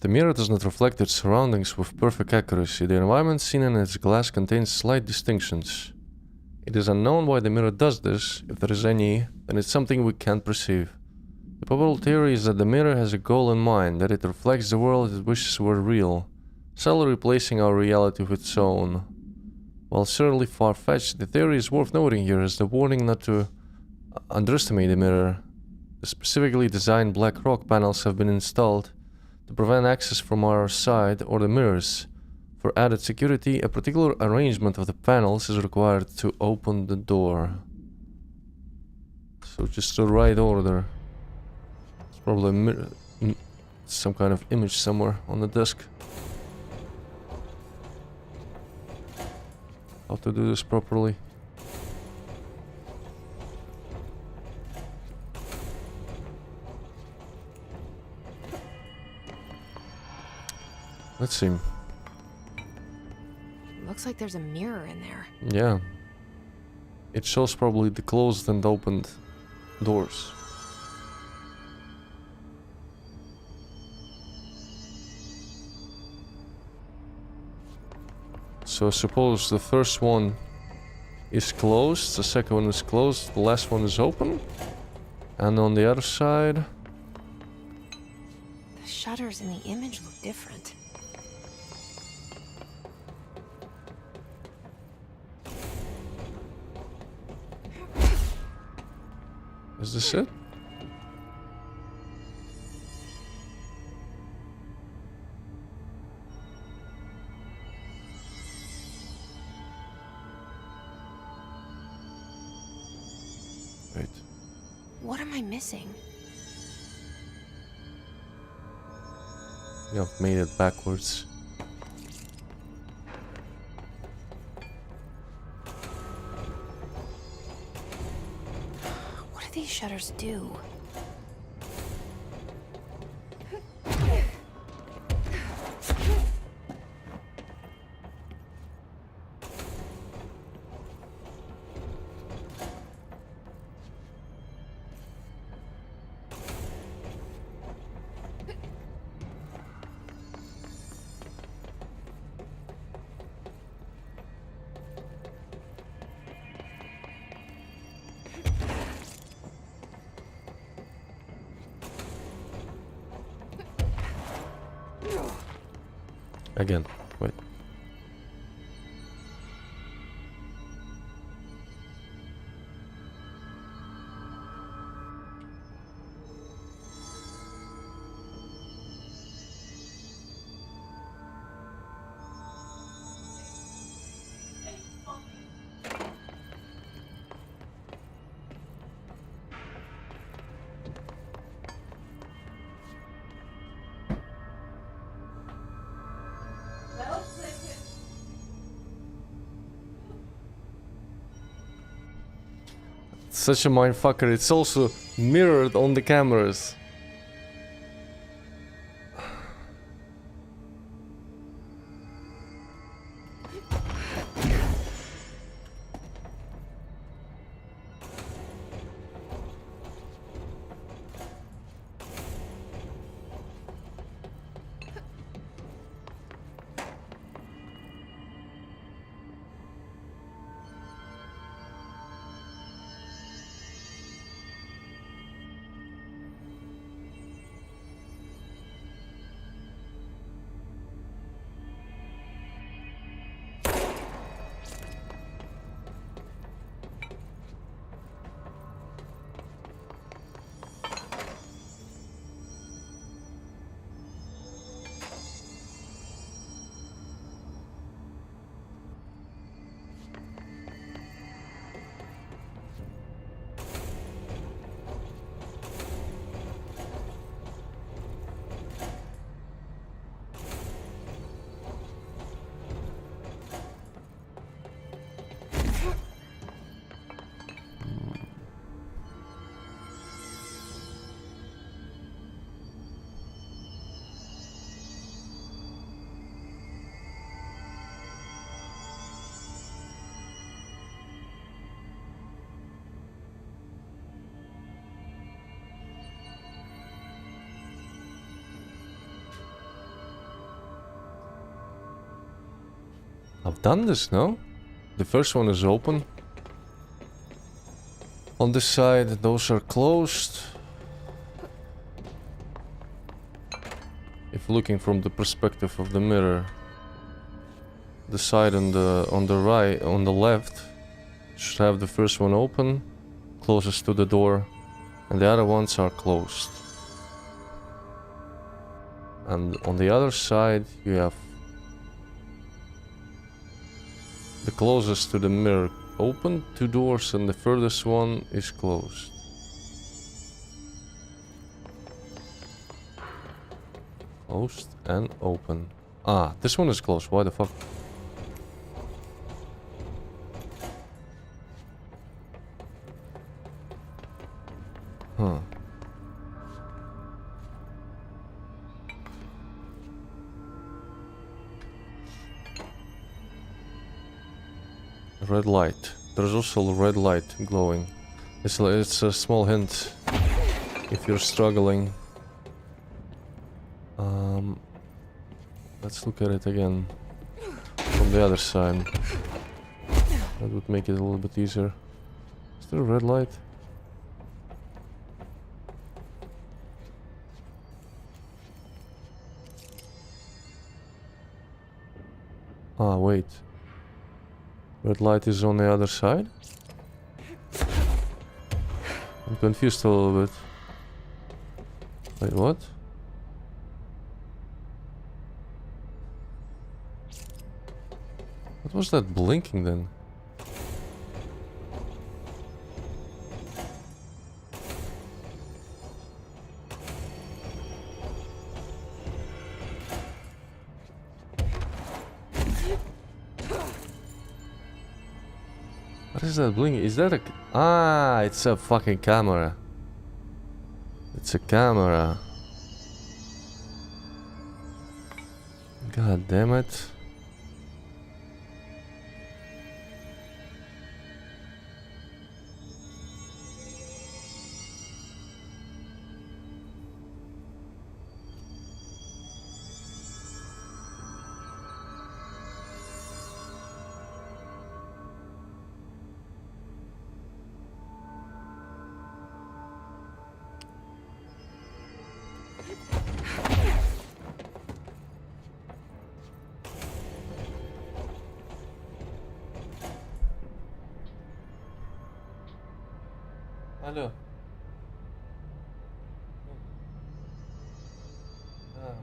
The mirror does not reflect its surroundings with perfect accuracy. The environment seen in its glass contains slight distinctions. It is unknown why the mirror does this. If there is any, then it's something we can't perceive. The probable theory is that the mirror has a goal in mind, that it reflects the world it wishes were real, subtly replacing our reality with its own. While certainly far-fetched, the theory is worth noting here as the warning not to underestimate the mirror. The specifically designed black rock panels have been installed to prevent access from our side or the mirrors. For added security, a particular arrangement of the panels is required to open the door. So just the right order. It's probably a mirror, some kind of image somewhere on the desk. How to do this properly. Let's see.
Looks like there's a mirror in there.
Yeah. It shows probably the closed and opened doors. So suppose the first one is closed, the second one is closed, the last one is open. And on the other side...
The shutters in the image look different.
Is this it? Wait.
What am I missing?
Yeah, I've made it backwards.
What do these shutters do?
Again, wait. Such a mindfucker. It's also mirrored on the cameras. I've done this, no? The first one is open. On this side, those are closed. If looking from the perspective of the mirror, the side on the right, on the left, should have the first one open, closest to the door, and the other ones are closed. And on the other side, you have the closest to the mirror open, 2 doors, and the furthest one is closed. Closed and open. Ah, this one is closed. Why the fuck? Huh. Red light. There's also a red light glowing. It's a small hint if you're struggling. Let's look at it again from the other side. That would make it a little bit easier. Is there a red light? Ah, wait. Red light is on the other side? I'm confused a little bit. Wait, what? What was that blinking then? What is that blinking? Is that a... Ah, it's a fucking camera. It's a camera. God damn it. Алло. А.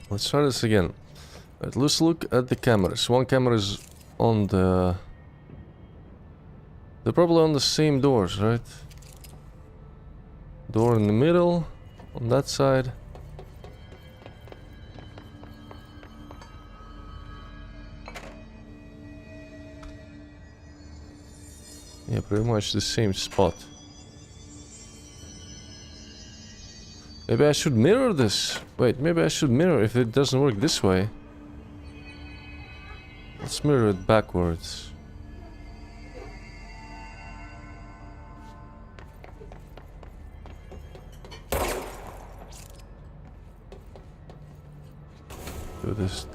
Let's try this again. Right, let's look at the cameras. One camera is on the... They're probably on the same doors, right? Door in the middle, on that side. Yeah, pretty much the same spot. Maybe I should mirror this. Wait, maybe I should mirror if it doesn't work this way. Let's mirror it backwards. Do this.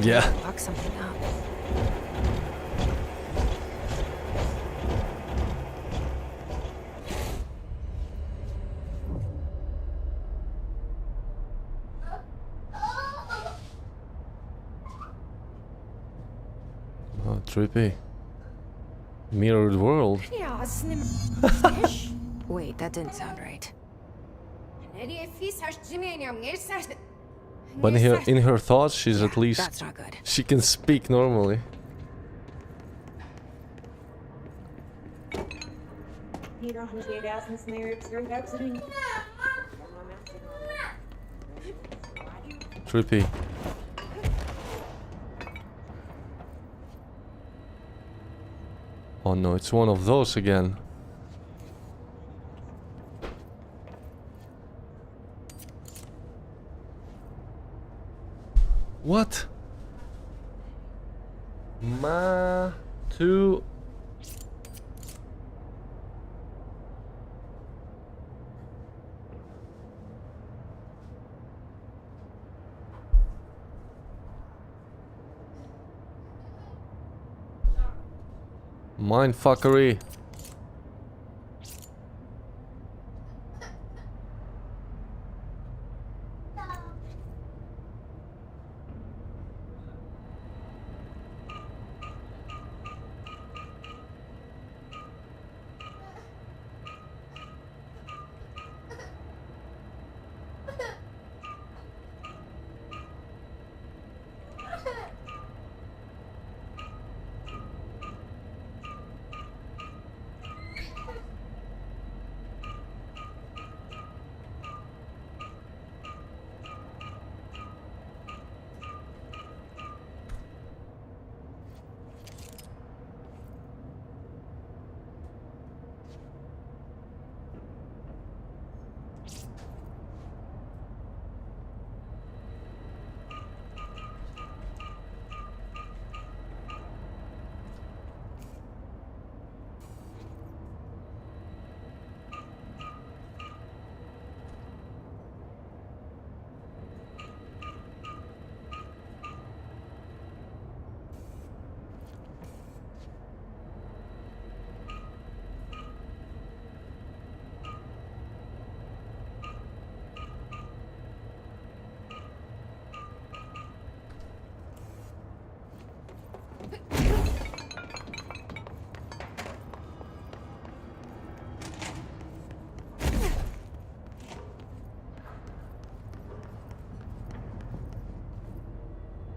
Yeah.
Fuck something up.
Oh, trippy. Mirrored world.
Wait, that didn't sound right.
But in her thoughts, she's at least...
That's not good.
She can speak normally. Trippy. Oh no, it's one of those again. What? Ma... to... Mindfuckery.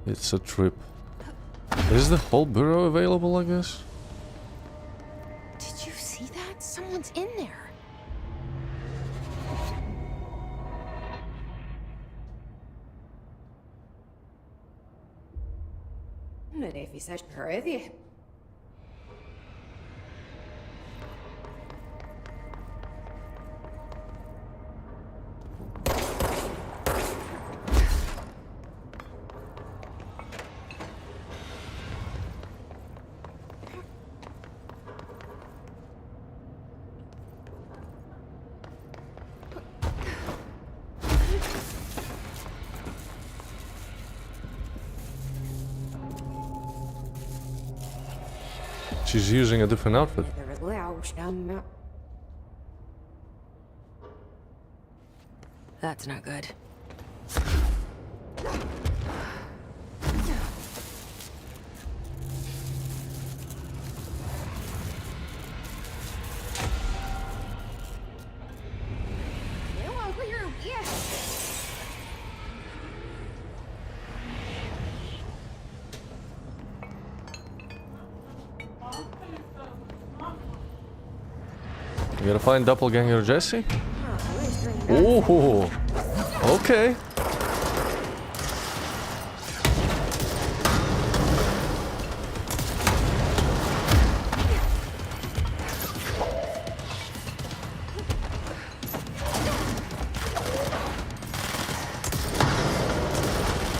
It's a trip. Is the whole bureau available, I guess?
Did you see that? Someone's in there.
She's using a different outfit.
That's not good.
You gotta find Doppelganger Jesse? Oh, okay.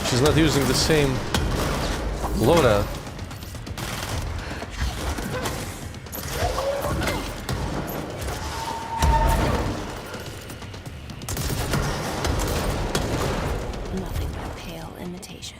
She's not using the same loadout.
Nothing but a pale imitation.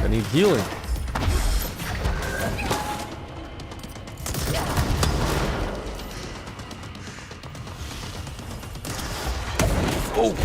I need healing. Oh!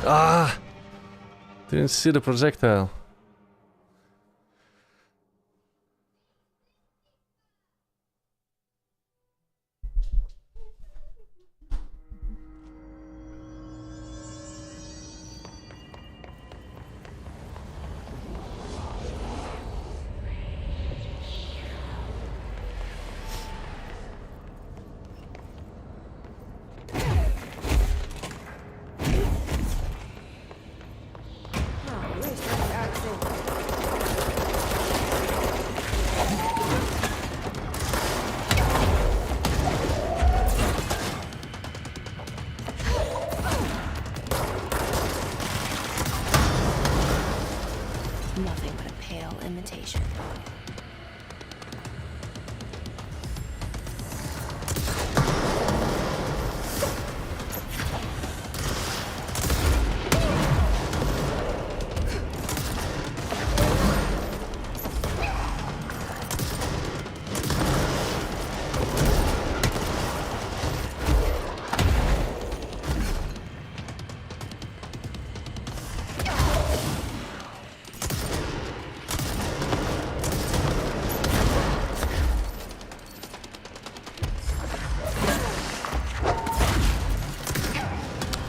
Ah! Didn't see the projectile.
Nothing but a pale imitation.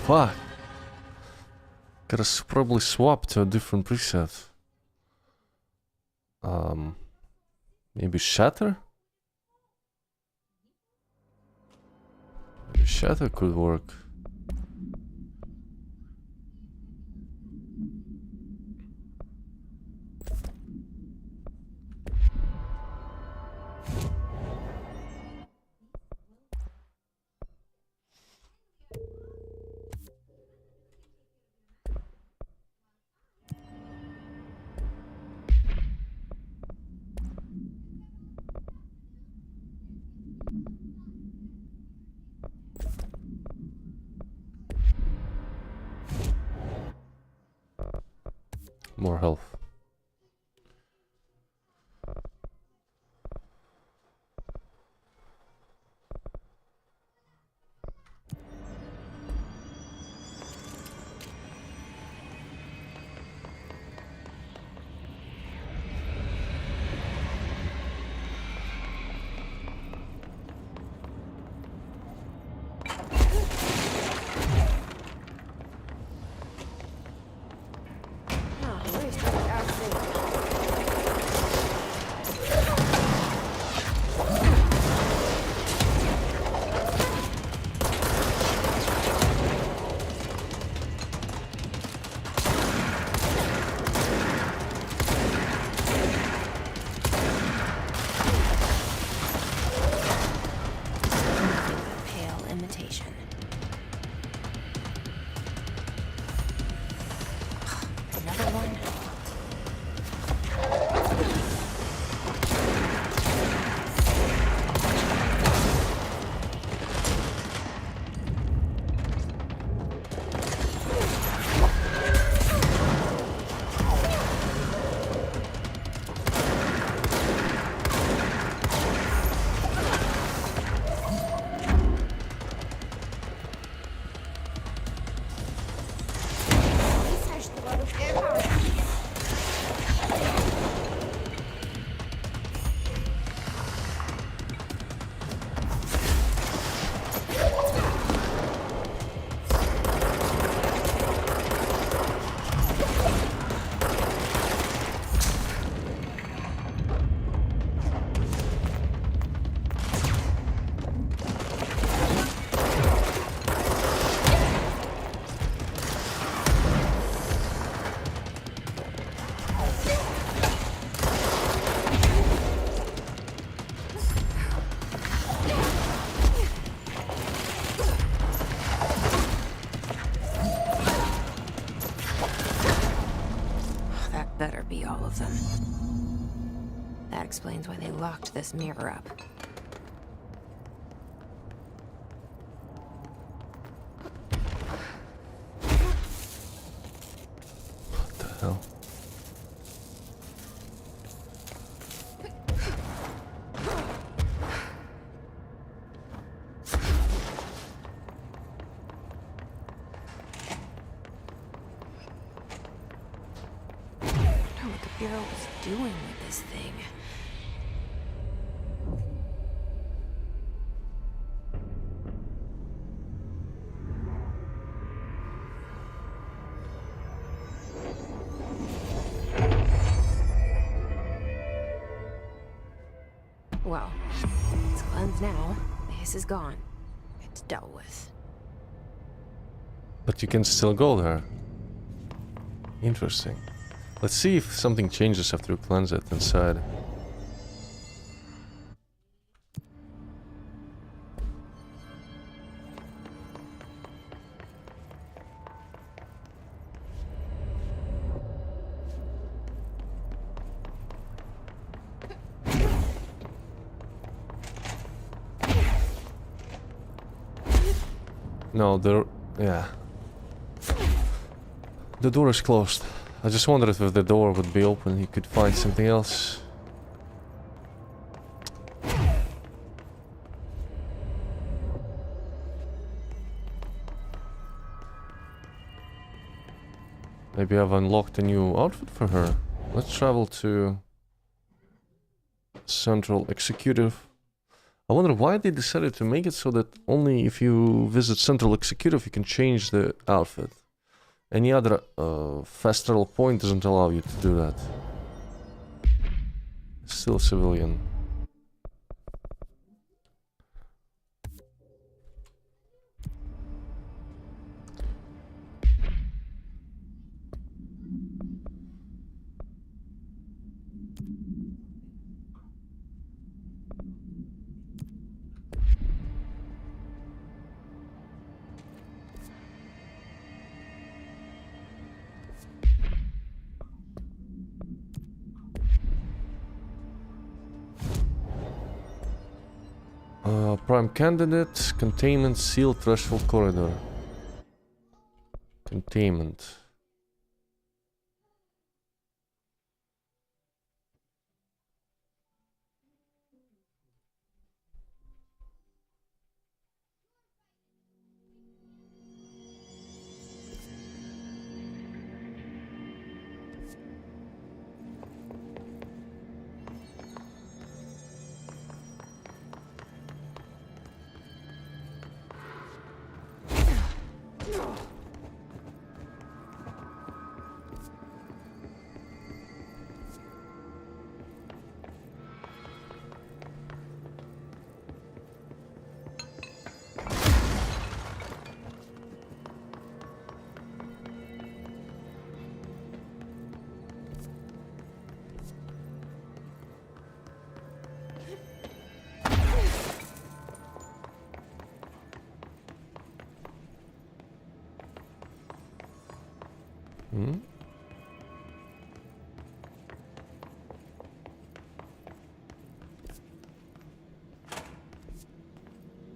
Fuck. Gotta probably swap to a different preset. Maybe Shatter? Maybe Shatter could work. More health.
Better be all of them. That explains why they locked this mirror up.
What the hell?
What the Bureau was doing with this thing. Well, it's cleansed now. The hiss is gone. It's dealt with.
But you can still go there. Interesting. Let's see if something changes after you cleanse it inside. No, yeah. The door is closed. I just wondered if the door would be open, you could find something else. Maybe I've unlocked a new outfit for her. Let's travel to Central Executive. I wonder why they decided to make it so that only if you visit Central Executive you can change the outfit. Any other fast travel point doesn't allow you to do that. Still civilian. Prime candidate, containment, sealed threshold corridor. Containment. Hmm?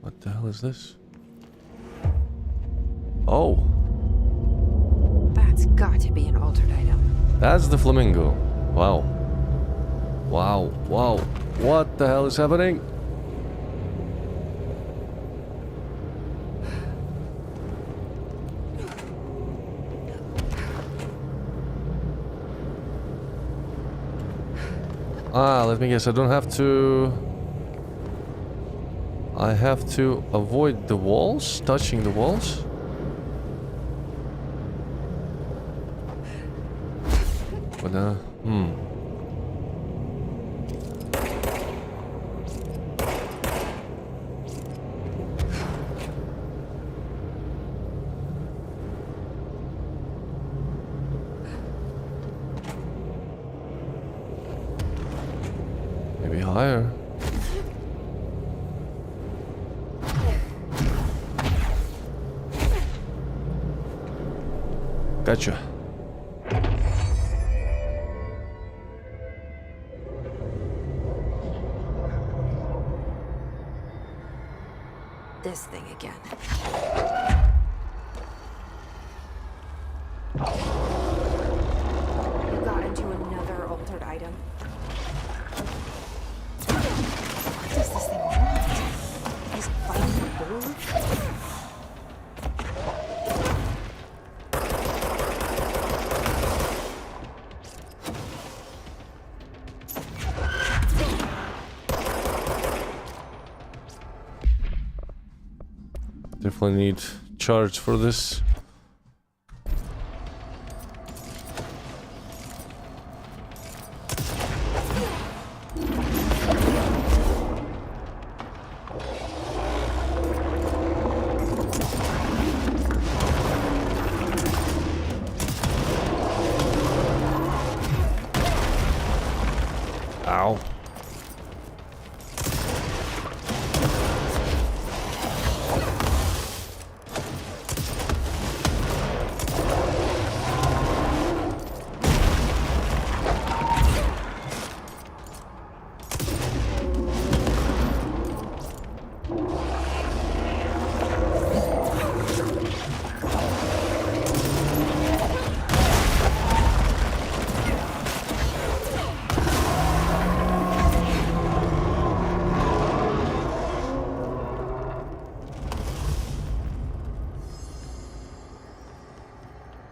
What the hell is this? Oh,
That's got to be an altered item.
that's the flamingo. Wow. Wow, wow. What the hell is happening? Ah, let me guess, I don't have to... I have to avoid the walls, touching the walls? But, maybe higher. Gotcha.
this thing again. You got into another altered item. What does this thing want? Is it fighting the bull?
Definitely need charge for this. Ow.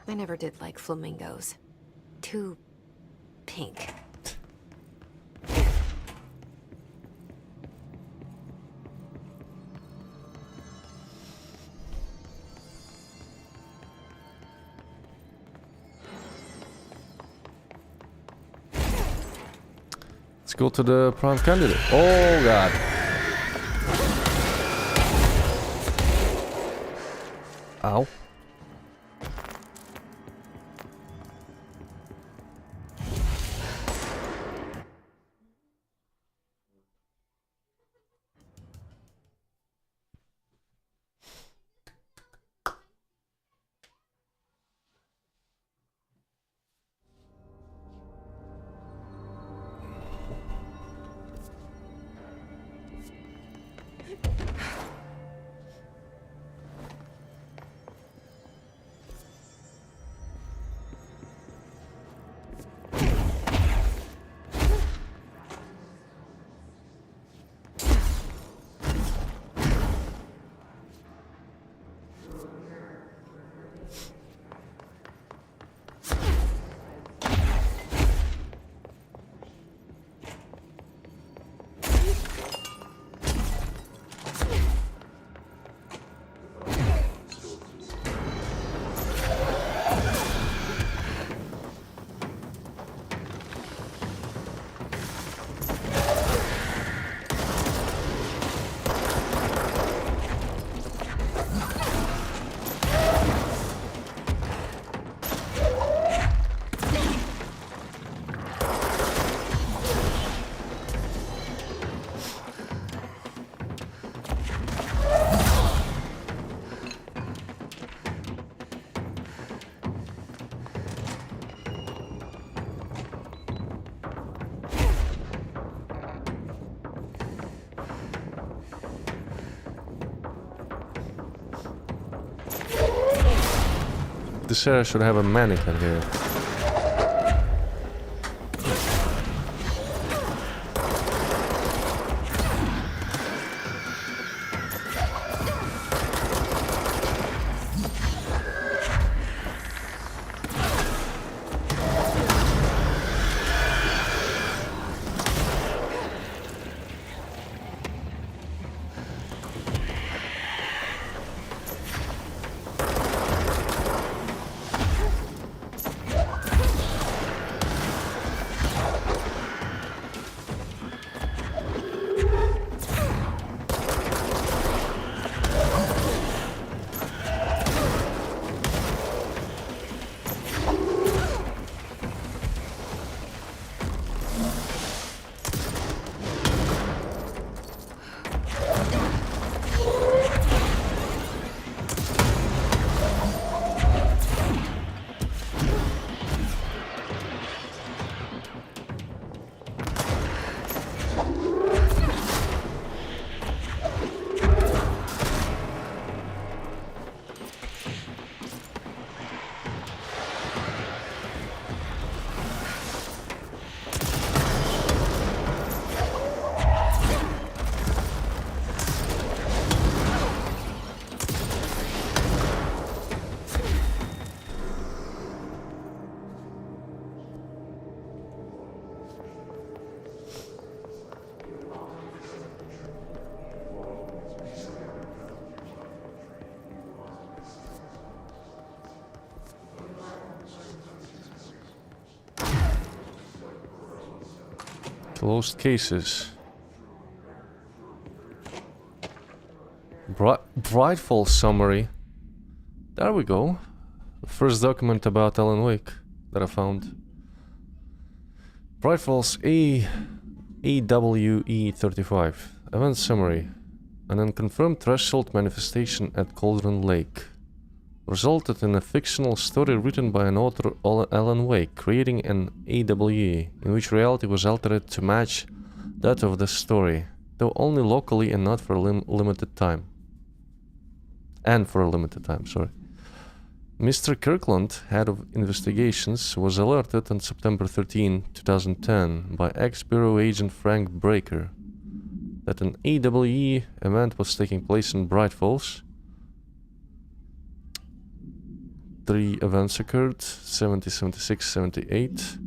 I never did like flamingos. Too pink.
Let's go to the prime candidate. Oh god. Ow. This area should have a mannequin here. Closed cases. Brightfall summary. There we go. The first document about Alan Wake that I found. Brightfall's AWE35. Event summary. An unconfirmed threshold manifestation at Cauldron Lake resulted in a fictional story written by an author, Alan Wake, creating an AWE in which reality was altered to match that of the story, though only locally and not for a limited time. Sorry. Mr. Kirkland, head of investigations, was alerted on September 13, 2010 by ex-Bureau agent Frank Breaker that an AWE event was taking place in Bright Falls. 3 events occurred, 70, 76, 78.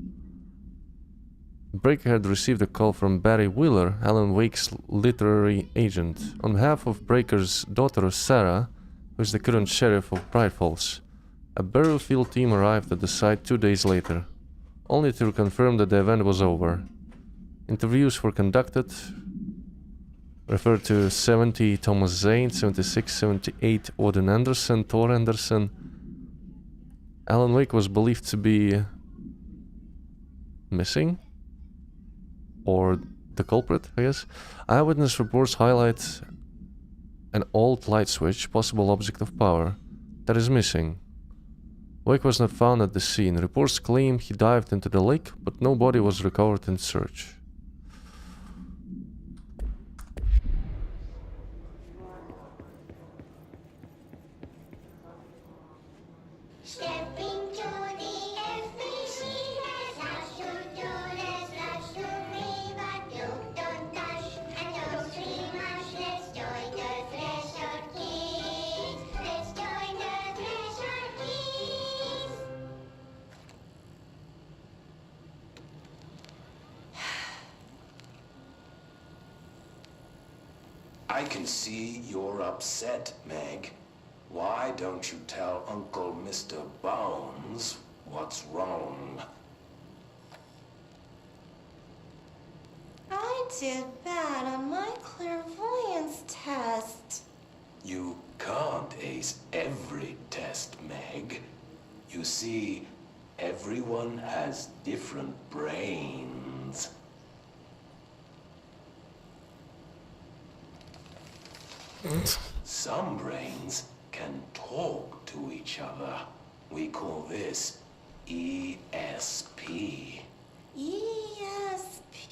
Breaker had received a call from Barry Wheeler, Alan Wake's literary agent, on behalf of Breaker's daughter Sarah, who is the current sheriff of Bright Falls. A burial field team arrived at the site 2 days later, only to confirm that the event was over. Interviews were conducted, referred to 70 Thomas Zane, 76, 78 Odin Anderson, Thor Anderson. Alan Wake was believed to be missing, or the culprit, I guess. Eyewitness reports highlight an old light switch, possible object of power, that is missing. Wake was not found at the scene. Reports claim he dived into the lake, but no body was recovered in search.
Step into the FBC, there's lots to do, there's lots to read, but don't dash, and don't scream much. Let's join the Thresher Kids. Let's join the Thresher Kids.
I can see you're upset, Meg. Why don't you tell Uncle Mr. Bones what's wrong?
I did bad on my clairvoyance test.
You can't ace every test, Meg. You see, everyone has different brains. Some brains can talk to each other. We call this ESP.
ESP?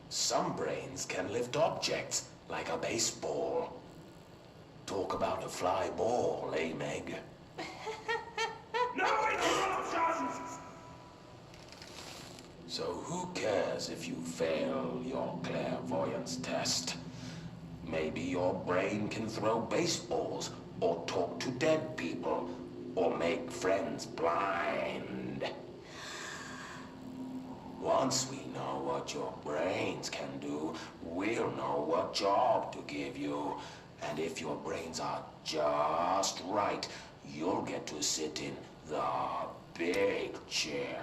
Some brains can lift objects, like a baseball. Talk about a fly ball, eh, Meg? No interruptions! So who cares if you fail your clairvoyance test? Maybe your brain can throw baseballs, or talk to dead people, or make friends blind. Once we know what your brains can do, we'll know what job to give you. And if your brains are just right, you'll get to sit in the big chair.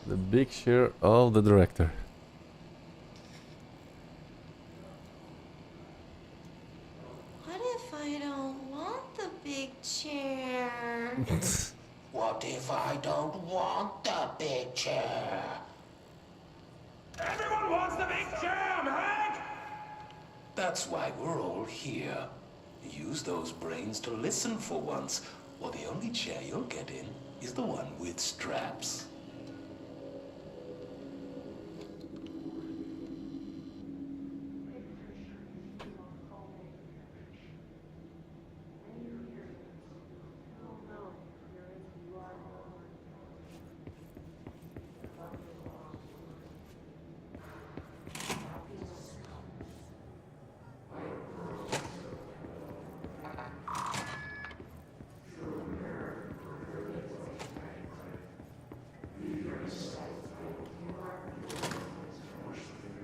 The big chair of the director.
What if I don't want the big chair?
What if I don't want the big chair? Everyone wants the big chair, Meg! That's why we're all here. Use those brains to listen for once, or the only chair you'll get in is the one with straps.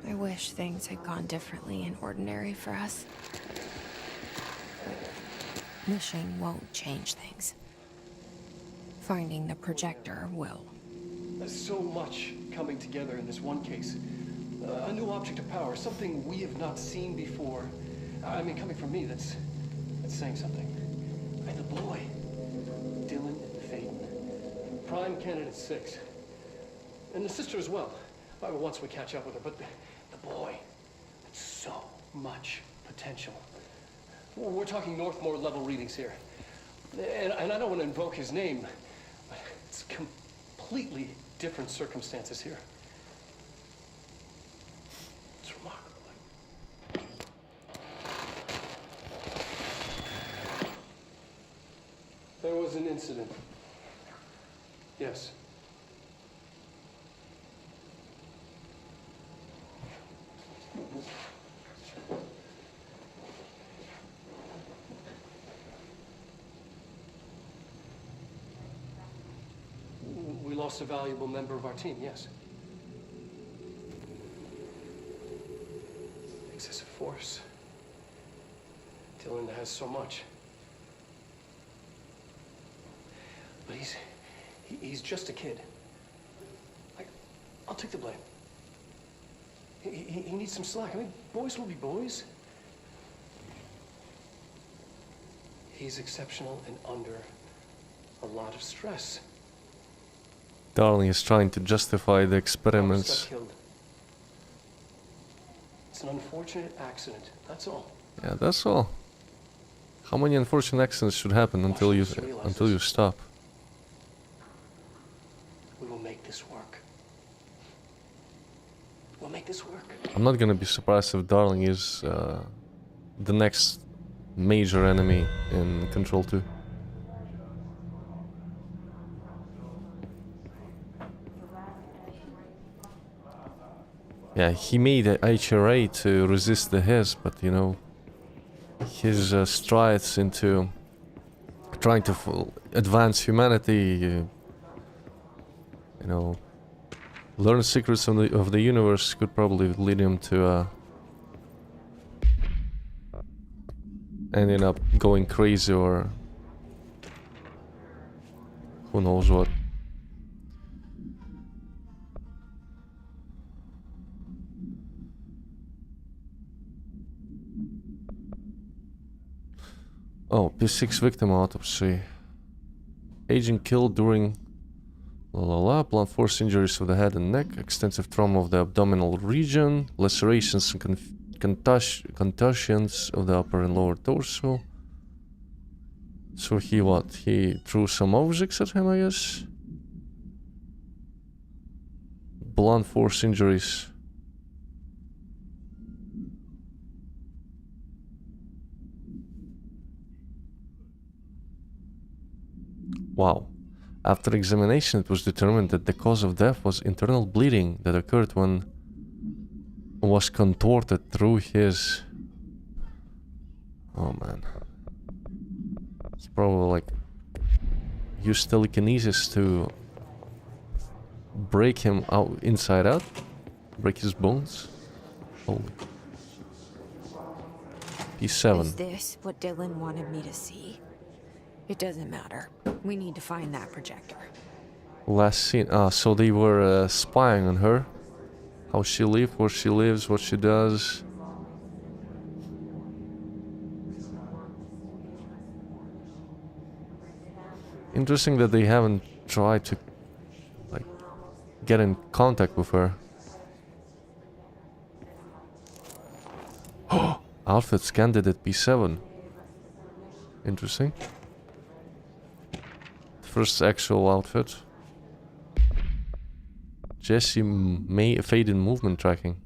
I wish things had gone differently in Ordinary for us. Mission won't change things. Finding the projector will.
There's so much coming together in this one case. A new object of power, something we have not seen before. I mean, coming from me, that's saying something. And the boy, Dylan Faden, prime candidate 6. And the sister as well. Once we catch up with her, but the boy, so much potential. We're talking Northmore level readings here. And I don't want to invoke his name, but it's completely different circumstances here. It's remarkable. There was an incident. Yes. We lost a valuable member of our team, yes. Excessive force. Dylan has so much. But he's just a kid. I'll take the blame. He needs some slack. I mean, boys will be boys. He's exceptional and under a lot of stress.
Darling is trying to justify the
Got
experiments.
killed. It's an unfortunate accident. That's all.
Yeah, that's all. How many unfortunate accidents should happen until you stop?
We will make this work. We'll make this work.
I'm not gonna be surprised if Darling is the next major enemy in Control 2. Yeah, he made a HRA to resist the His, but you know, his strides into trying to advance humanity, you know, learn secrets of the universe could probably lead him to ending up going crazy or who knows what. Oh, P6 victim autopsy. Agent killed during blunt force injuries of the head and neck, extensive trauma of the abdominal region, lacerations and contusions of the upper and lower torso. So he what? He threw some objects at him, I guess? Blunt force injuries. Wow. After examination, it was determined that the cause of death was internal bleeding that occurred when was contorted through his... Oh man. It's probably like used telekinesis to break him out inside out, break his bones. Holy. P7.
Is this what Dylan wanted me to see? It doesn't matter. We need to find that projector.
Last scene. So they were spying on her. How she lives, where she lives, what she does. Interesting that they haven't tried to, like, get in contact with her. Oh, outfits candidate P7. Interesting. First actual outfit. Jesse May fade in movement tracking.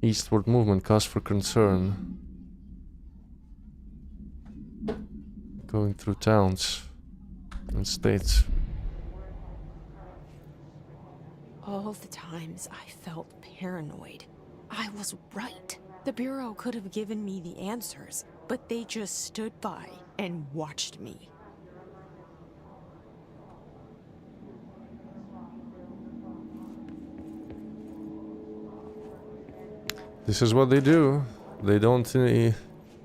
Eastward movement cause for concern. Going through towns and states.
All the times I felt paranoid, I was right. The Bureau could have given me the answers, but they just stood by and watched me.
This is what they do. They don't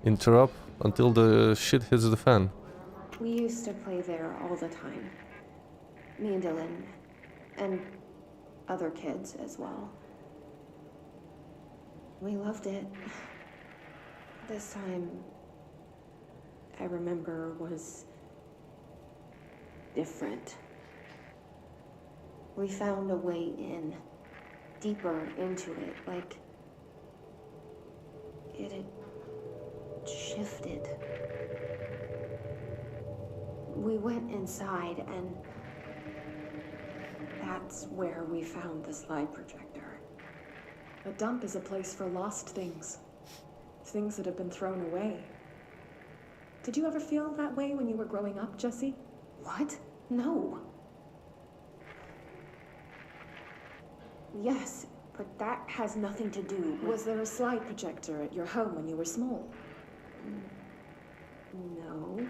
interrupt until the shit hits the fan.
We used to play there all the time. Me and Dylan. And other kids as well. We loved it. This time, I remember, was different. We found a way in, deeper into it, like it had shifted. We went inside, and that's where we found the slide projector.
A dump is a place for lost things. Things that have been thrown away. Did you ever feel that way when you were growing up, Jesse?
What? No. Yes, but that has nothing to do with...
Was there a slide projector at your home when you were small?
No.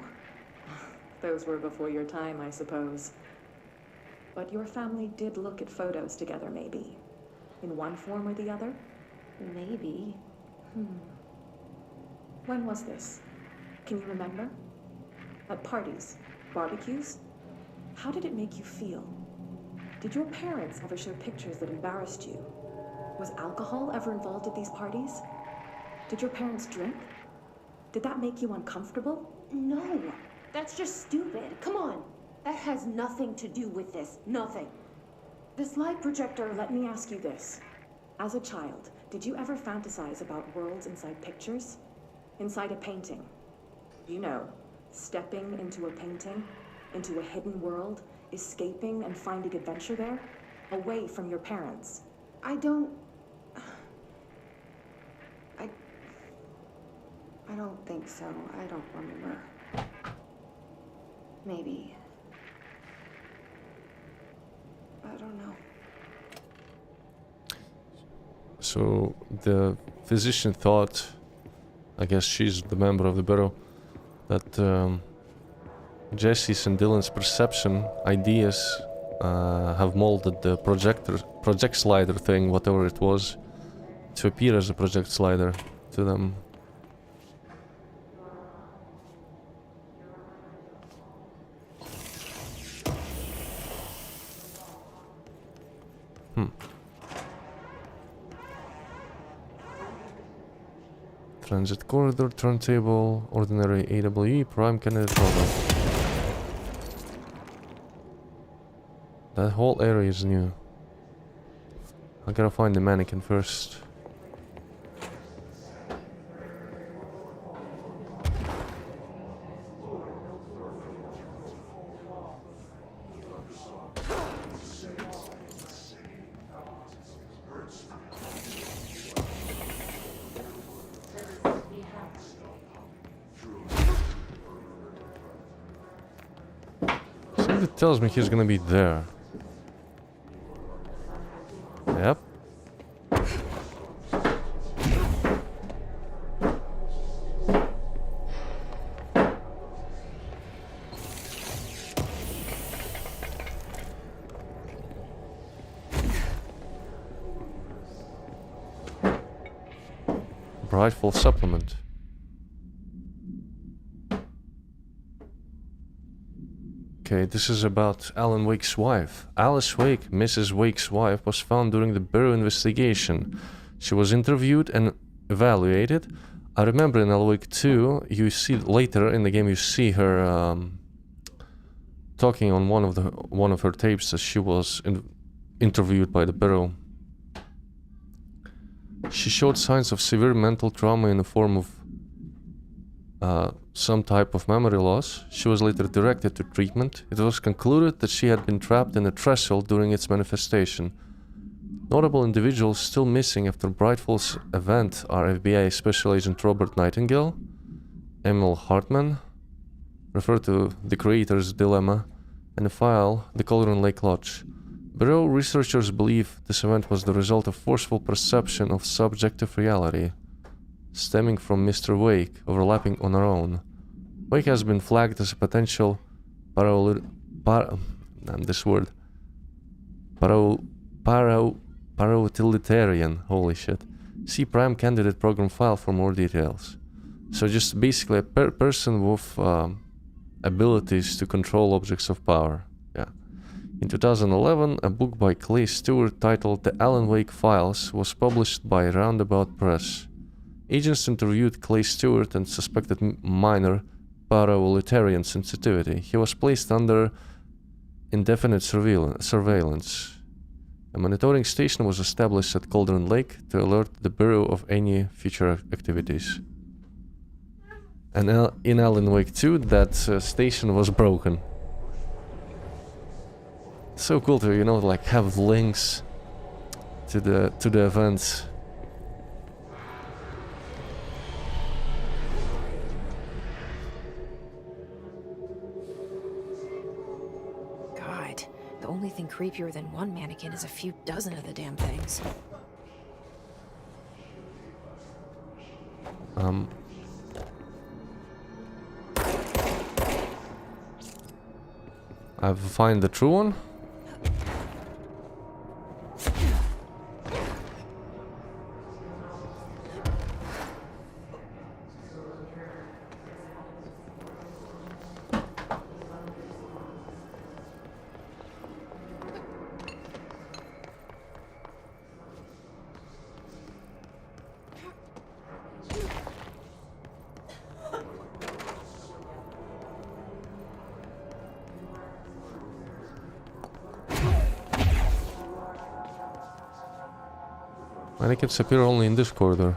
Those were before your time, I suppose. But your family did look at photos together, maybe. In one form or the other?
Maybe.
When was this? Can you remember? At parties? Barbecues? How did it make you feel? Did your parents ever show pictures that embarrassed you? Was alcohol ever involved at these parties? Did your parents drink? Did that make you uncomfortable?
No. That's just stupid. Come on. That has nothing to do with this. Nothing.
The slide projector, let me ask you this. As a child, did you ever fantasize about worlds inside pictures? Inside a painting? You know, stepping into a painting, into a hidden world, escaping and finding adventure there, away from your parents.
I don't think so. I don't remember. Maybe. I don't know.
So the physician thought, I guess she's the member of the bureau, that Jesse's and Dylan's perception ideas have molded the project slider thing, whatever it was, to appear as a project slider to them. Transit corridor, turntable, ordinary AWE, prime candidate product. That whole area is new. I gotta find the mannequin first. Something tells me he's gonna be there. Yep. Brightful supplement. Okay, this is about Alan Wake's wife. Alice Wake, Mrs. Wake's wife, was found during the Bureau investigation. She was interviewed and evaluated. I remember in Alan Wake 2, you see later in the game, you see her talking on one of her tapes as she was interviewed by the Bureau. She showed signs of severe mental trauma in the form of some type of memory loss. She was later directed to treatment. It was concluded that she had been trapped in a threshold during its manifestation. Notable individuals still missing after Brightfall's event are FBI Special Agent Robert Nightingale, Emil Hartman, referred to the Creator's Dilemma, and the file, the Cauldron Lake Lodge. Bureau researchers believe this event was the result of forceful perception of subjective reality, stemming from Mr. Wake overlapping on our own. Wake has been flagged as a potential paroutilitarian, holy shit, See Prime Candidate Program File for more details. So just basically a person with abilities to control objects of power. Yeah. In 2011, a book by Clay Stewart titled The Alan Wake Files was published by Roundabout Press. Agents interviewed Clay Stewart and suspected minor paramilitary sensitivity. He was placed under indefinite surveillance. A monitoring station was established at Cauldron Lake to alert the Bureau of any future activities. And in Alan Wake 2, that station was broken. So cool to, you know, like have links to the events.
God, the only thing creepier than one mannequin is a few dozen of the damn things.
I've found the true one. Mannequins appear only in this corridor.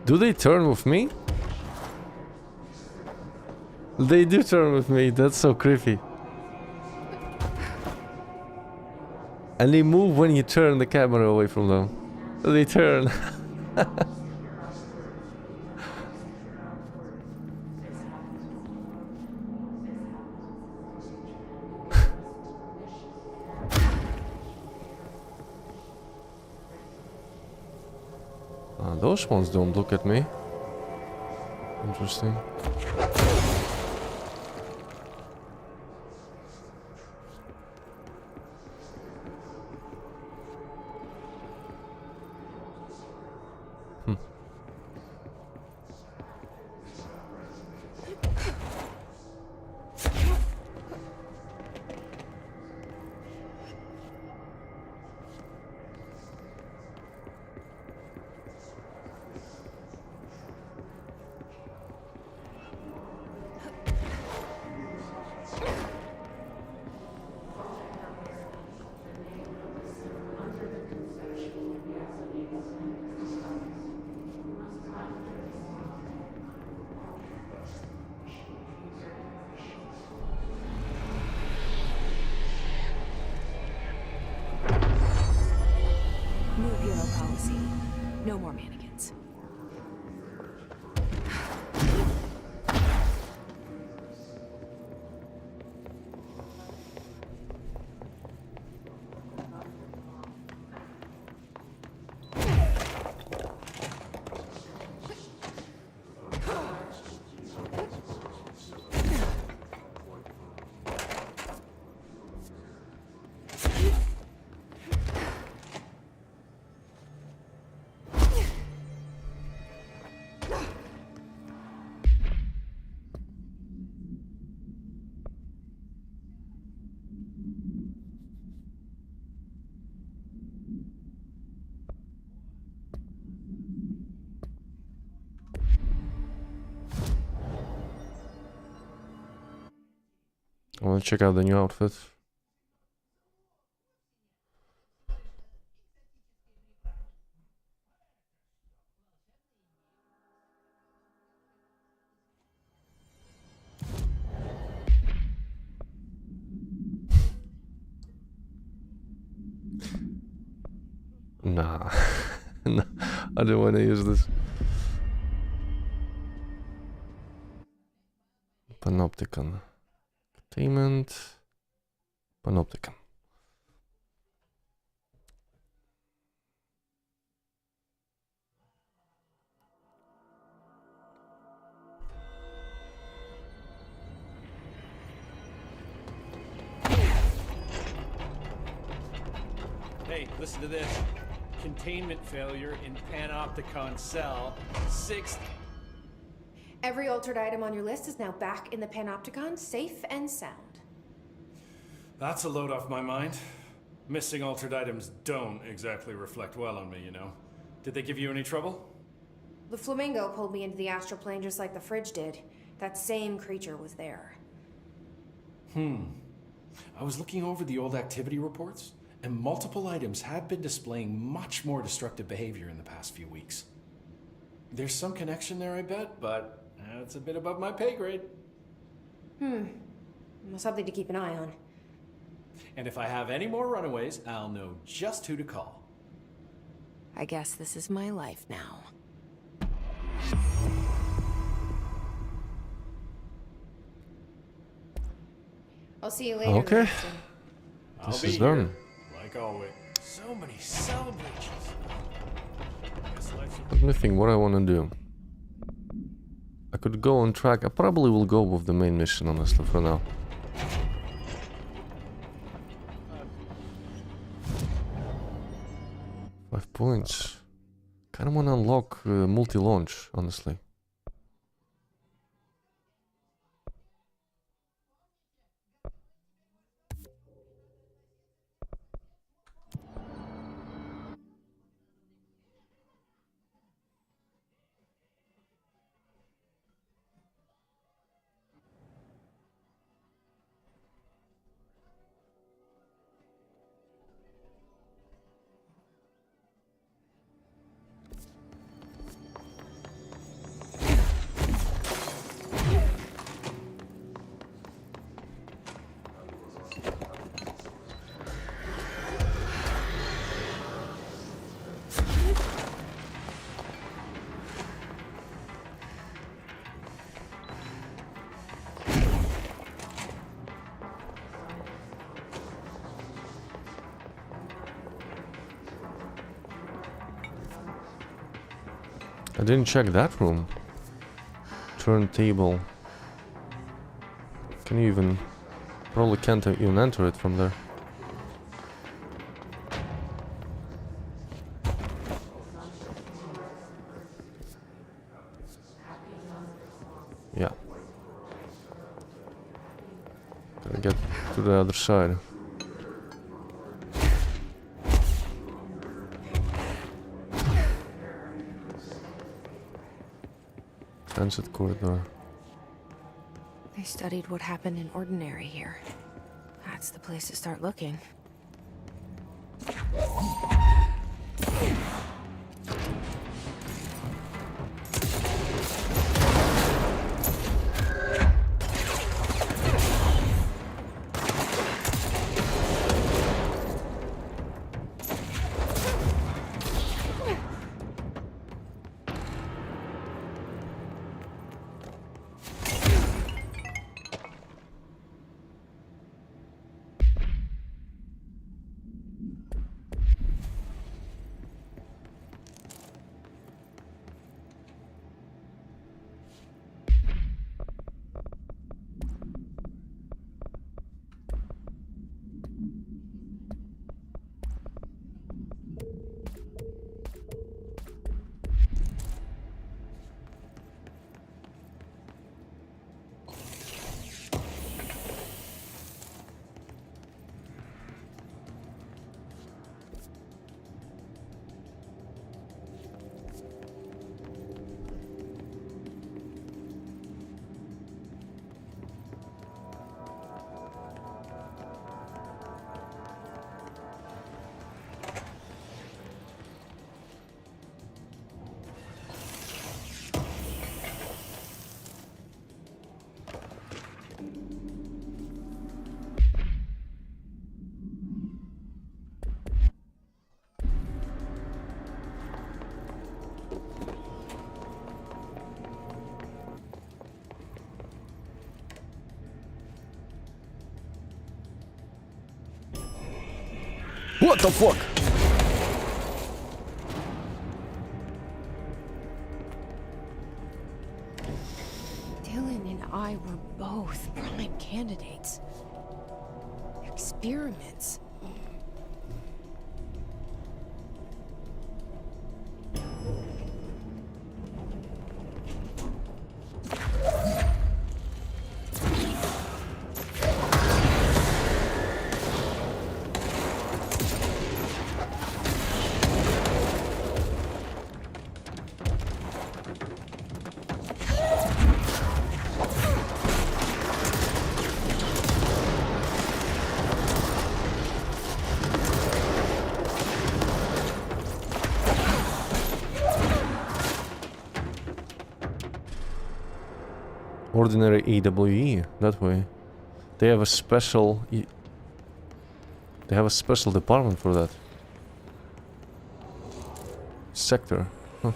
Do they turn with me? They do turn with me, that's so creepy. And they move when you turn the camera away from them. They turn. Those ones don't look at me. Interesting.
New Bureau policy. No more mannequins.
I want to check out the new outfit. Nah. No, I don't want to use this. Panopticon. Containment. Panopticon.
Hey, listen to this. Containment failure in Panopticon cell 6.
Every altered item on your list is now back in the Panopticon, safe and sound.
That's a load off my mind. Missing altered items don't exactly reflect well on me, you know. Did they give you any trouble?
The flamingo pulled me into the astral plane just like the fridge did. That same creature was there.
I was looking over the old activity reports, and multiple items have been displaying much more destructive behavior in the past few weeks. There's some connection there, I bet, but it's a bit above my pay grade.
Well, something to keep an eye on.
And if I have any more runaways, I'll know just who to call.
I guess this is my life now.
I'll see you later.
Okay.
Winston.
This
I'll
is
be here,
done.
like always. So many cell breaches. Guess life's
Let me think what I want to do. I could go on track. I probably will go with the main mission, honestly, for now. Five points. Kind of want to unlock multi-launch, honestly. I didn't check that room. Turntable. Can you even... Probably can't even enter it from there. Yeah. Gotta get to the other side. Transit corridor.
They studied what happened in Ordinary here. That's the place to start looking.
What the fuck?
Dylan and I were both prime candidates. Experiments.
Ordinary EWE, that way. They have a special... They have a special department for that. Sector. Huh.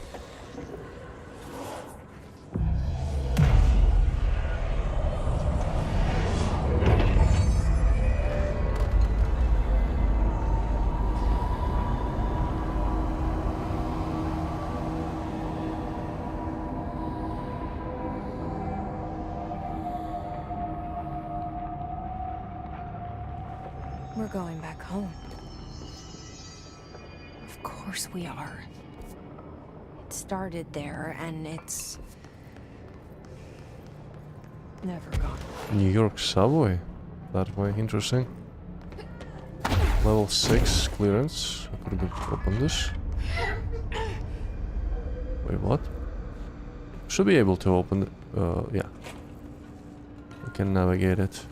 We're going back home. Of course we are. It started there, and it's... never gone.
New York subway. That way, interesting. Level 6 clearance. I could have opened this. Wait, what? Should be able to open it. Yeah. We can navigate it.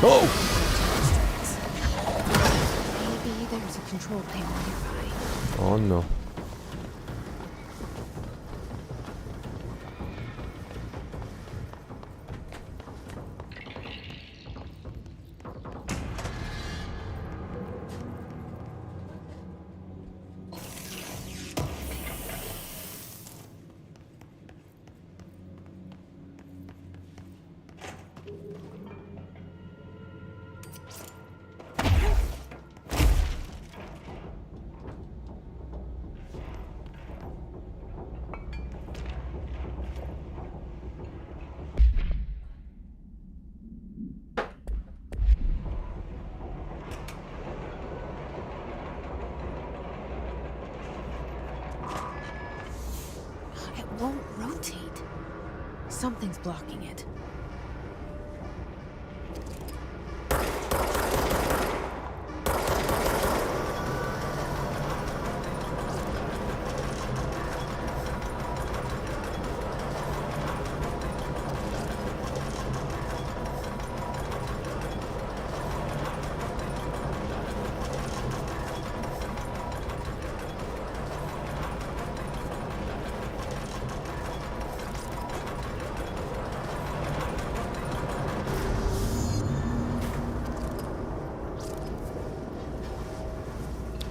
Oh!
Maybe there's a control panel nearby.
Oh no.
It won't rotate. Something's blocking it.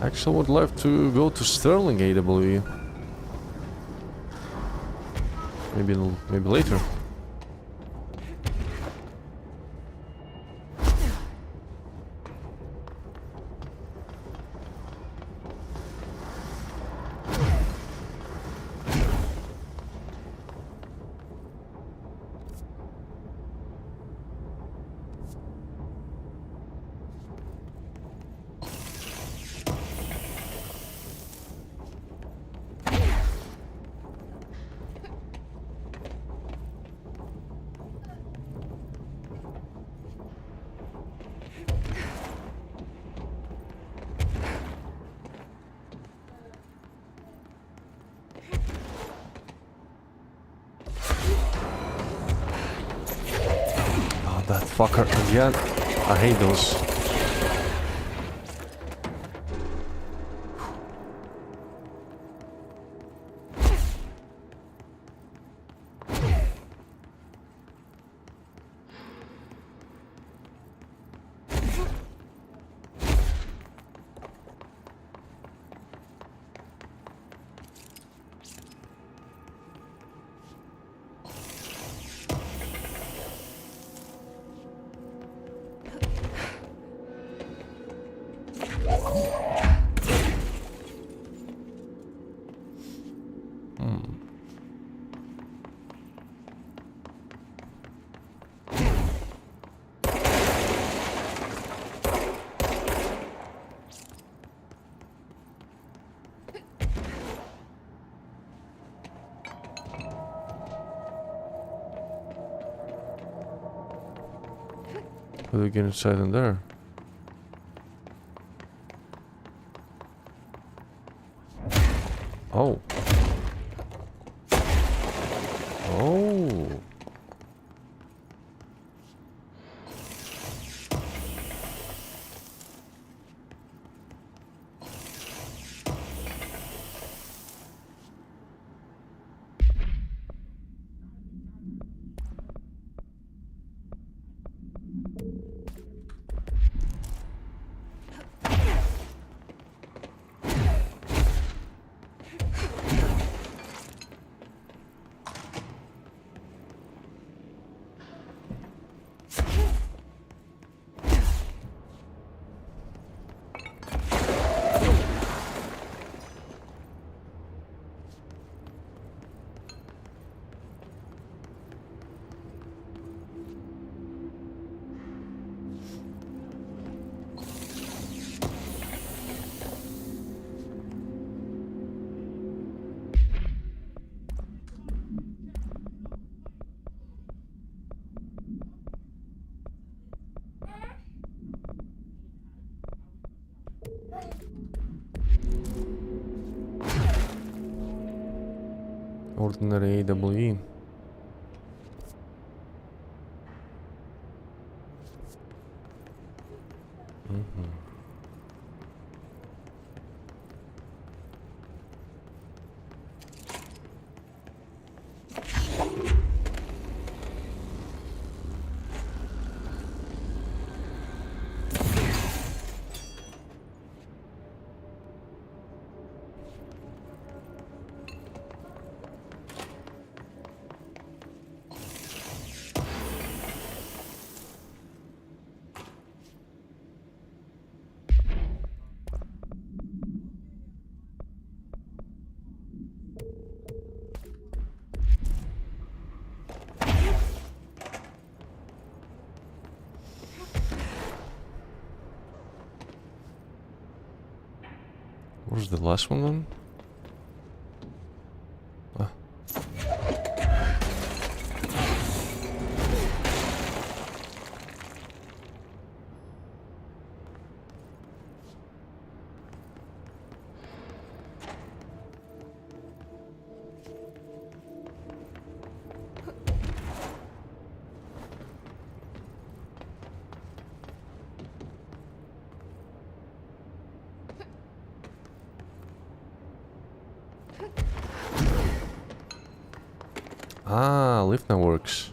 Actually, would love to go to Sterling AWE. Maybe later. That fucker again. I hate those. How do we get inside in there? Oh. Oh. Ordinary AWE. Where's the last one then? Ah. Ah, lift now works.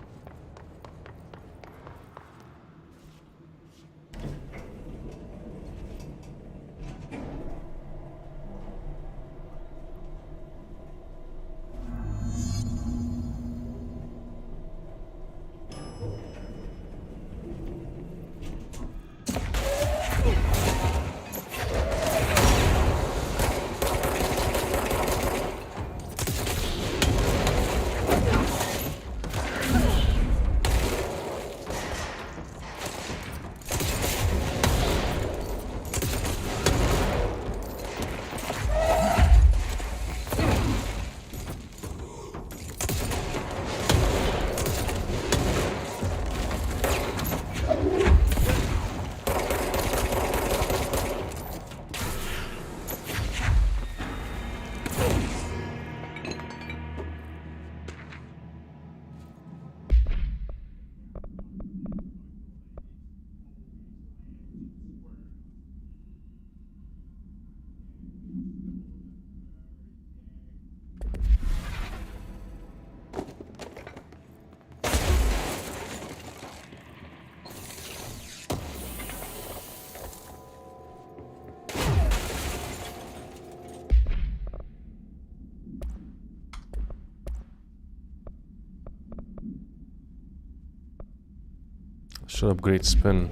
Should upgrade spin.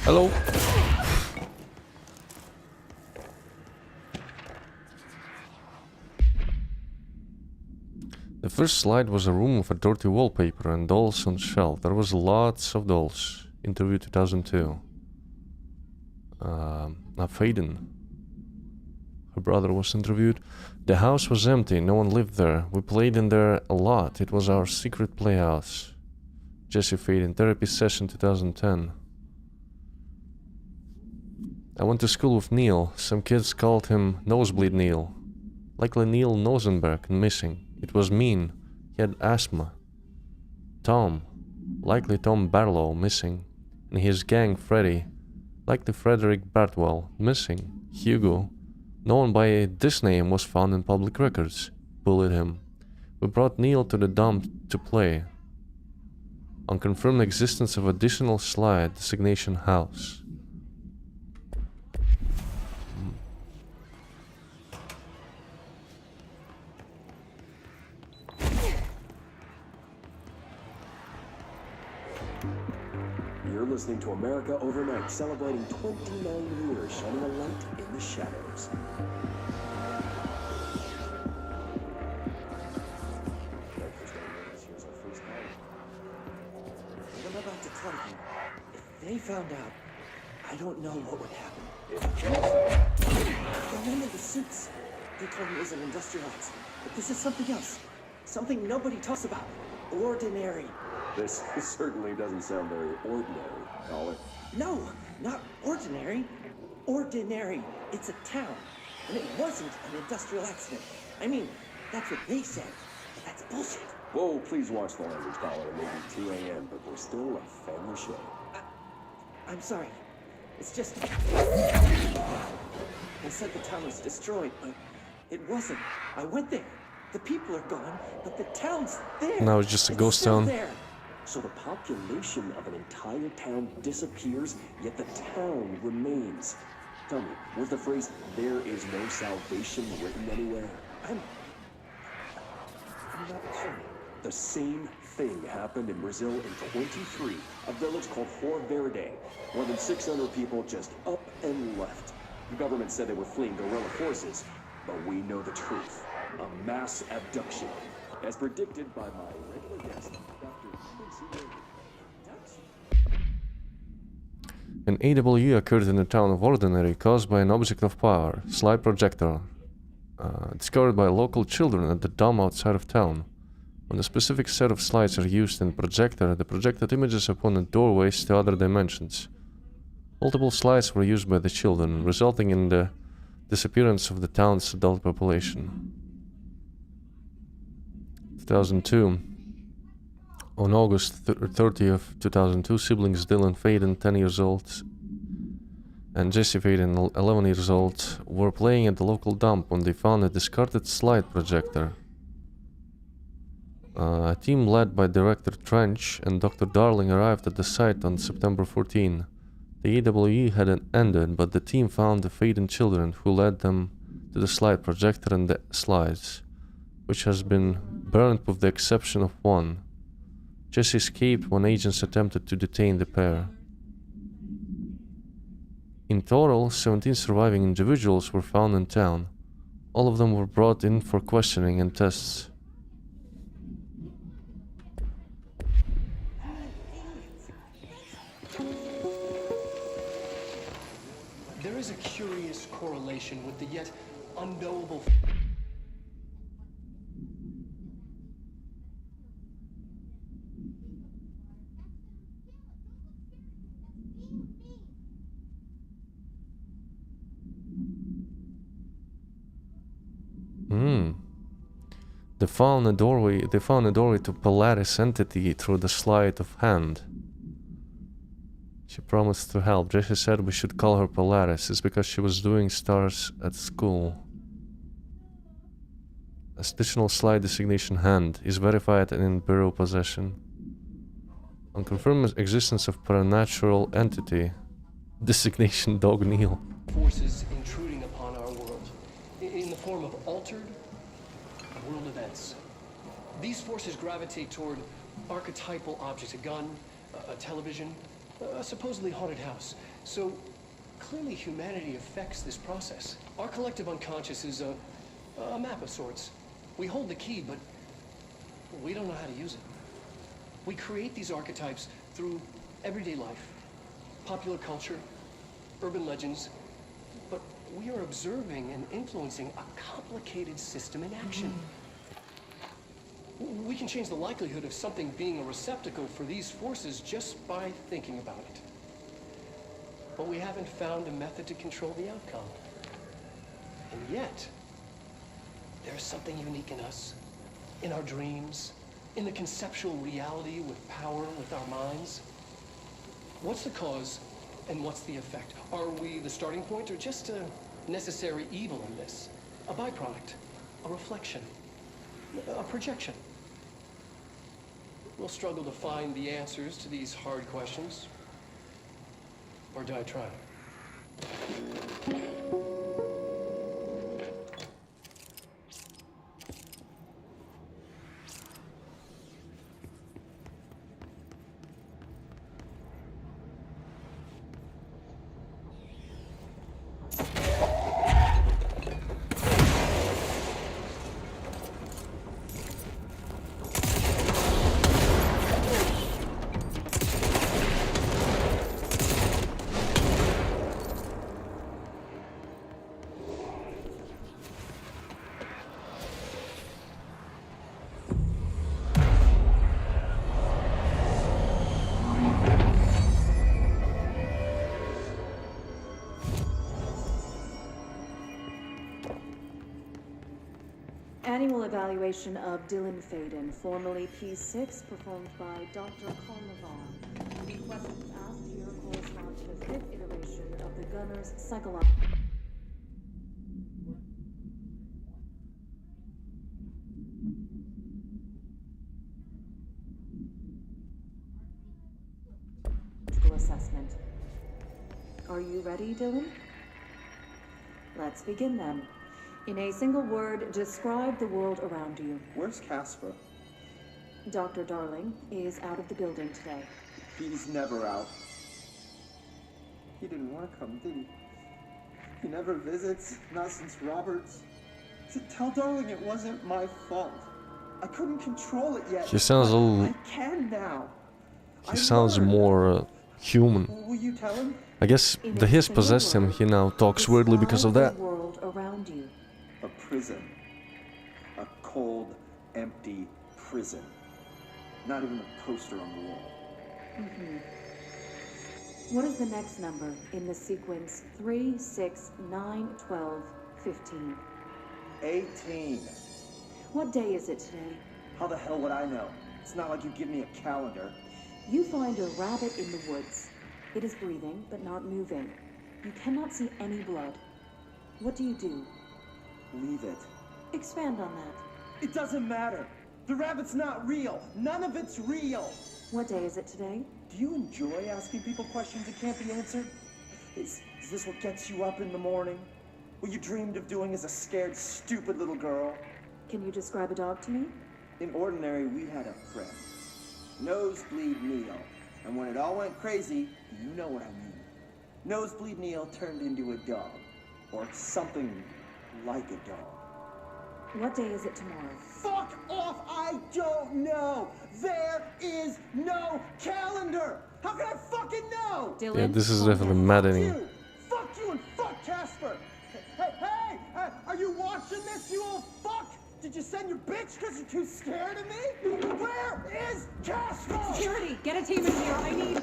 Hello. The first slide was a room with a dirty wallpaper and dolls on shelf. There was lots of dolls. Interview 2002. Faden. Her brother was interviewed. The house was empty. No one lived there. We played in there a lot. It was our secret playhouse. Jesse Faden. Therapy session 2010. I went to school with Neil. Some kids called him Nosebleed Neil. Likely Neil Nosenberg and missing. It was mean. He had asthma. Tom. Likely Tom Barlow, missing. And his gang, Freddy. Likely Frederick Bartwell, missing. Hugo, known by this name, was found in public records. Bullied him. We brought Neil to the dump to play. Unconfirmed existence of additional slide, designation house.
You're listening to America Overnight, celebrating 29 years, shining a light in the shadows. Here's our first call. What I'm about to tell you, if they found out, I don't know what would happen. The men in the suits, they told me it was an industrial accident. But this is something else. Something nobody talks about. Ordinary. This certainly doesn't sound very ordinary, Caller. No, not ordinary. Ordinary. It's a town. And it wasn't an industrial accident. I mean, that's what they said. But that's bullshit. Whoa, please watch the language, Caller. It may be 2 a.m., but we're still a family show. I'm sorry. It's just... They said the town was destroyed, but it wasn't. I went there. The people are gone, but the town's there.
Now it's just a ghost town.
There. So the population of an entire town disappears, yet the town remains. Tell me, was the phrase, "there is no salvation," written anywhere? I'm not sure. The same thing happened in Brazil in 23, a village called Fort Verde. More than 600 people just up and left. The government said they were fleeing guerrilla forces, but we know the truth. A mass abduction. As predicted by my regular guest, Dr.
An AWE occurred in the town of Ordinary, caused by an object of power, slide projector, discovered by local children at the dome outside of town. When a specific set of slides are used in projector, the projected images upon the doorways to other dimensions. Multiple slides were used by the children, resulting in the disappearance of the town's adult population. 2002. On August 30th, 2002, siblings Dylan Faden, 10 years old, and Jesse Faden, 11 years old, were playing at the local dump when they found a discarded slide projector. A team led by Director Trench and Dr. Darling arrived at the site on September 14. The AWE had ended, but the team found the Faden children, who led them to the slide projector and the slides, which has been burned with the exception of one. Jesse escaped when agents attempted to detain the pair. In total, 17 surviving individuals were found in town. All of them were brought in for questioning and tests.
There is a curious correlation with the yet unknowable...
They found a doorway to Polaris entity through the sleight of hand. She promised to help. Jesse said we should call her Polaris. It's because she was doing stars at school. Additional slide designation hand is verified and in bureau possession. Unconfirmed existence of supernatural entity. Designation Dog Neil.
Forces intruding upon our world in the form of altered world events. These forces gravitate toward archetypal objects, a gun, a television, a supposedly haunted house. So clearly humanity affects this process. Our collective unconscious is a map of sorts. We hold the key, but we don't know how to use it. We create these archetypes through everyday life, popular culture, urban legends, but we are observing and influencing a complicated system in action. We can change the likelihood of something being a receptacle for these forces just by thinking about it. But we haven't found a method to control the outcome. And yet, there's something unique in us, in our dreams, in the conceptual reality with power with our minds. What's the cause and what's the effect? Are we the starting point or just a necessary evil in this? A byproduct, a reflection, a projection? We'll struggle to find the answers to these hard questions. Or die trying.
Annual evaluation of Dylan Faden, formerly P6, performed by Dr. Carnarvon. The questions asked here correspond to the fifth iteration of the Gunner's psychological. Assessment. Are you ready, Dylan? Let's begin then. In a single word, describe the world around you.
Where's Casper?
Dr. Darling is out of the building today.
He's never out. He didn't want to come, did he? He never visits, not since Roberts. Tell Darling it wasn't my fault. I couldn't control it yet.
He sounds a little...
I can now.
He sounds more human.
Will you tell him?
I guess the Hiss possessed him. He now talks weirdly because of that.
The world around you.
A prison. A cold, empty prison. Not even a poster on the wall.
What is the next number in the sequence 3, 6, 9, 12, 15?
18.
What day is it today?
How the hell would I know? It's not like you give me a calendar.
You find a rabbit in the woods. It is breathing, but not moving. You cannot see any blood. What do you do?
Leave it.
Expand on that.
It doesn't matter. The rabbit's not real. None of it's real.
What day is it today?
Do you enjoy asking people questions that can't be answered? Is this what gets you up in the morning? What you dreamed of doing as a scared, stupid little girl?
Can you describe a dog to me?
In Ordinary, we had a friend. Nosebleed Neil. And when it all went crazy, you know what I mean. Nosebleed Neil turned into a dog. Or something like a dog.
What day is it tomorrow?
Fuck off! I don't know! There is no calendar! How can I fucking know?
Dylan,
yeah, this is definitely maddening.
Fuck you and fuck Casper! Hey! Are you watching this, you old fuck? Did you send your bitch because you're too scared of me? Where is Casper?
Security, get a team in here. I need...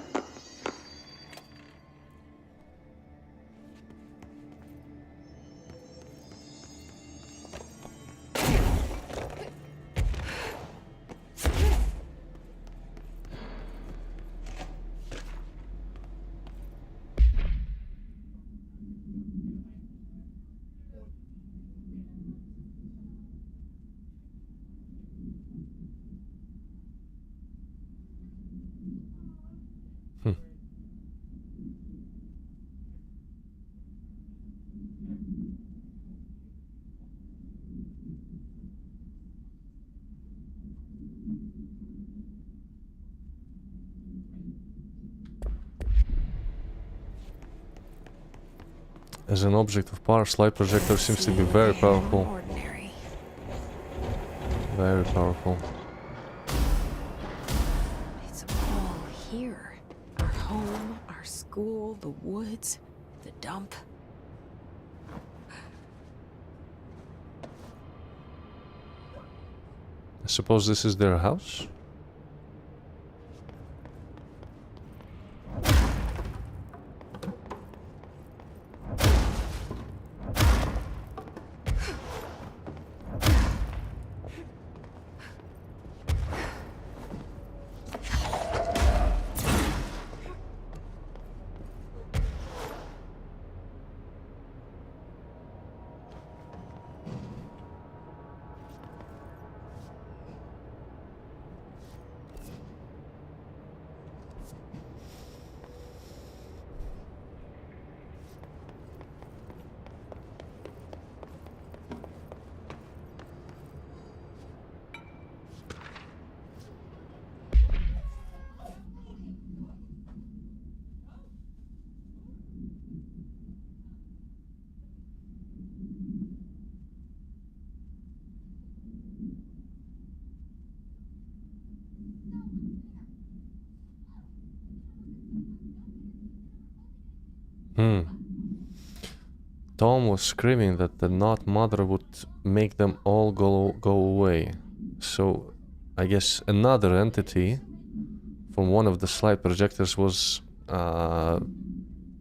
As an object of power, slide projector seems to be very powerful.
Ordinary.
Very powerful.
It's all here. Our home, our school, the woods, the dump.
I suppose this is their house? Tom was screaming that the Not Mother would make them all go away. So, I guess another entity from one of the slide projectors was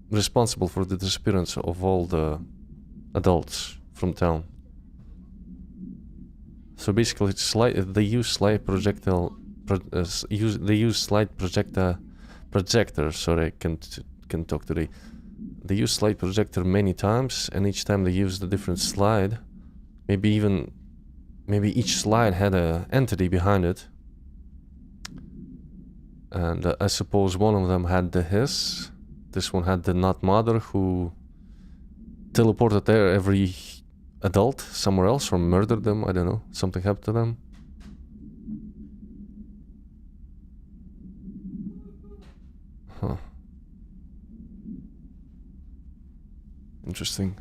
responsible for the disappearance of all the adults from town. So basically, they use slide projectile. They use slide projector. Sorry, I can talk today. They use slide projector many times, and each time they used a different slide. Maybe each slide had an entity behind it. And I suppose one of them had the Hiss. This one had the Not Mother, who teleported there every adult somewhere else or murdered them. I don't know. Something happened to them. Huh. Interesting.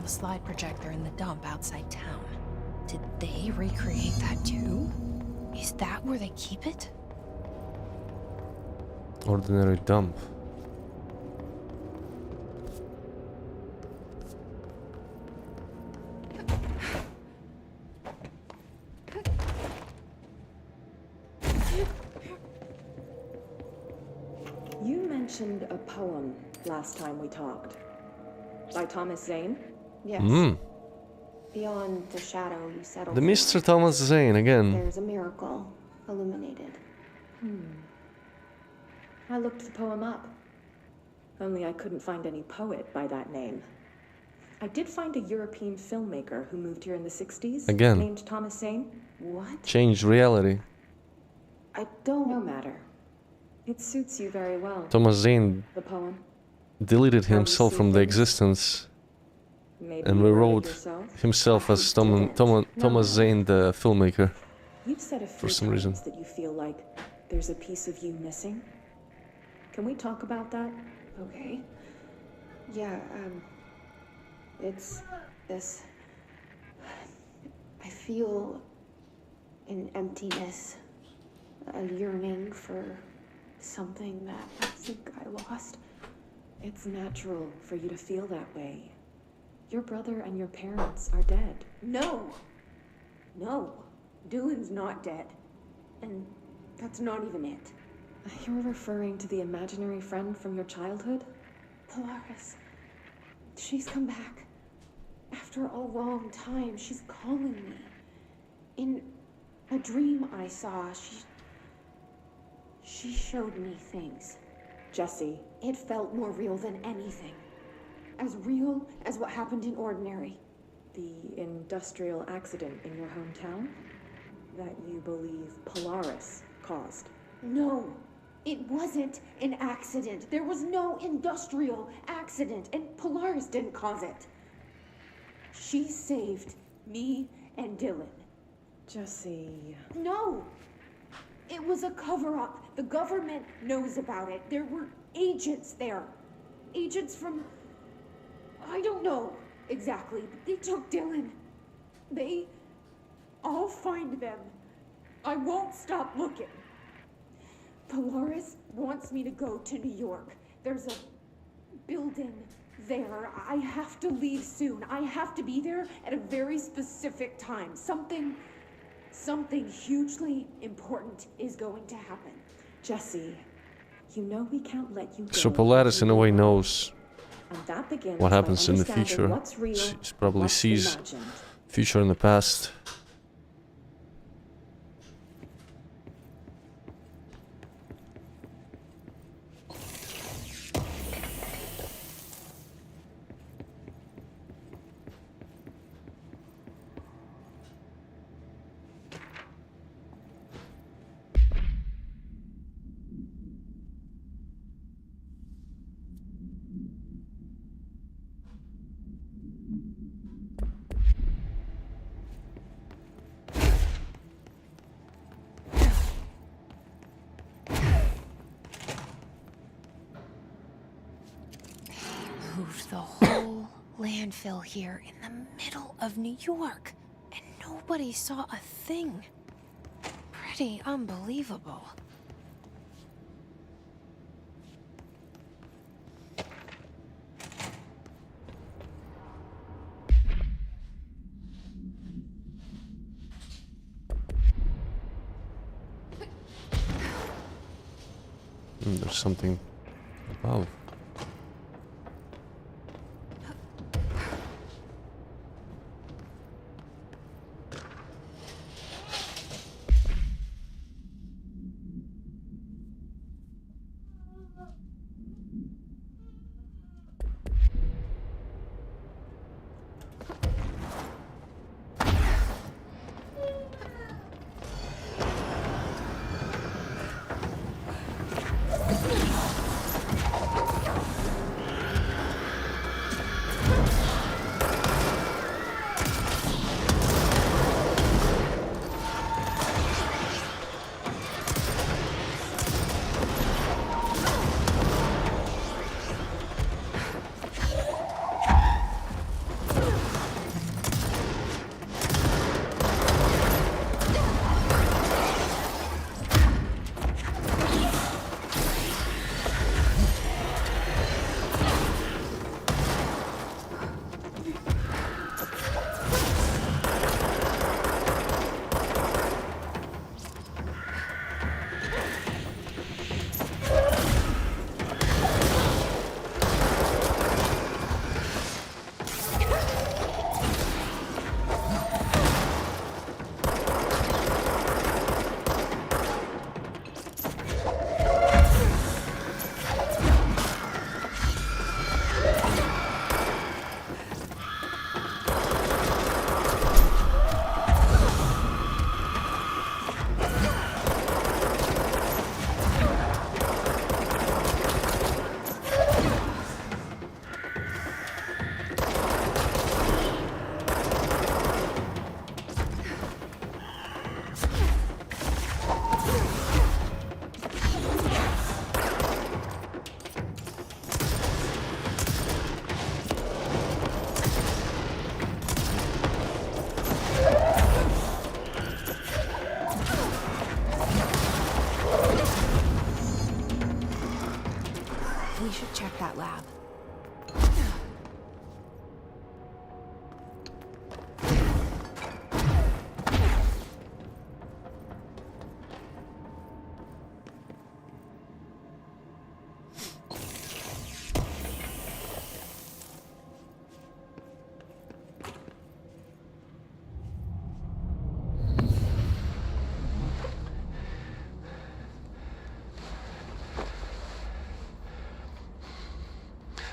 Slide projector in the dump outside town. Did they recreate that too? Is that where they keep it?
Ordinary dump.
You mentioned a poem last time we talked. By Thomas Zane?
Yes. Beyond the shadow you settle
The
for,
Mr. Thomas Zane again.
there's a miracle illuminated.
I looked the poem up. Only I couldn't find any poet by that name. I did find a European filmmaker who moved here in the 60s.
Again.
Named Thomas Zane. What?
Changed reality.
I don't know matter. It suits you very well.
Thomas Zane
The poem.
deleted himself from the existence
Maybe
and
you wrote it
rewrote
yourself?
himself as Thomas Zane, the filmmaker.
You've said a few
some reason.
times that you feel like there's a piece of you missing. Can we talk about that?
Okay. Yeah, it's this. I feel an emptiness, a yearning for
something that I think I lost. It's natural for you to feel that way. Your brother and your parents are dead.
No. No. Dylan's not dead. And that's not even it.
You're referring to the imaginary friend from your childhood?
Polaris. She's come back. After a long time, she's calling me. In a dream I saw, she showed me things.
Jesse.
It felt more real than anything. As real as what happened in Ordinary.
The industrial accident in your hometown? That you believe Polaris caused?
No, it wasn't an accident. There was no industrial accident, and Polaris didn't cause it. She saved me and Dylan.
Jesse...
No! It was a cover-up. The government knows about it. There were agents there. Agents from... I don't know exactly, but they took Dylan. I'll find them. I won't stop looking. Polaris wants me to go to New York. There's a building there. I have to leave soon. I have to be there at a very specific time. Something hugely important is going to happen.
Jesse, you know we can't let you go.
So Polaris in a way knows
and that begins
what happens in the
understanding
future.
What's real,
She probably
what's
sees
imagined.
future in the past.
Moved the whole landfill here in the middle of New York, and nobody saw a thing. Pretty unbelievable.
There's something above.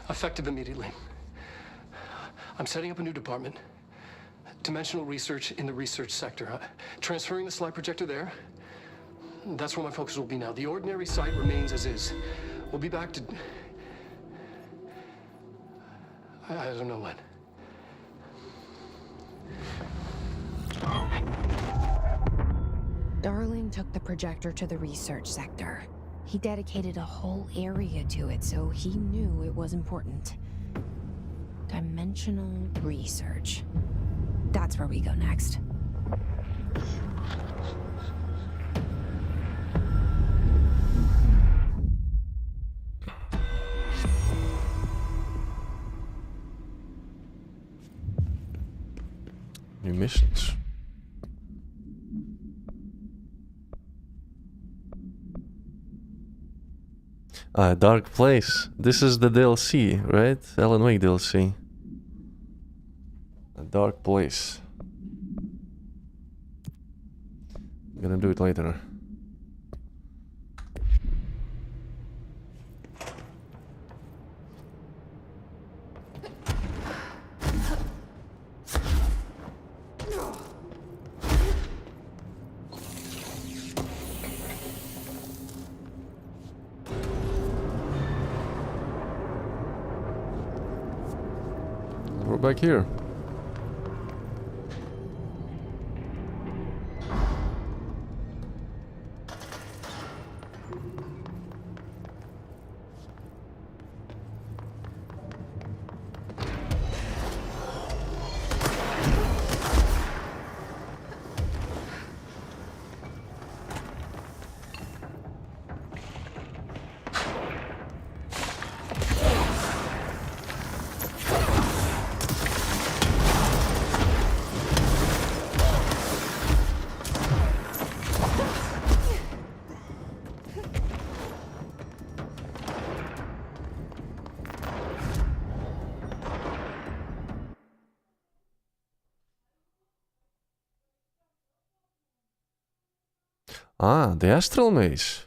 Effective immediately. I'm setting up a new department. Dimensional research in the research sector. Transferring the slide projector there. That's where my focus will be now. The ordinary site remains as is. We'll be back to... I don't know when.
Darling took the projector to the research sector. He dedicated a whole area to it, so he knew it was important. Dimensional research. That's where we go next.
New missions. Dark Place. This is the DLC, right? Alan Wake DLC. A Dark Place. I'm gonna do it later. We're back here. Ah, the Astral Maze.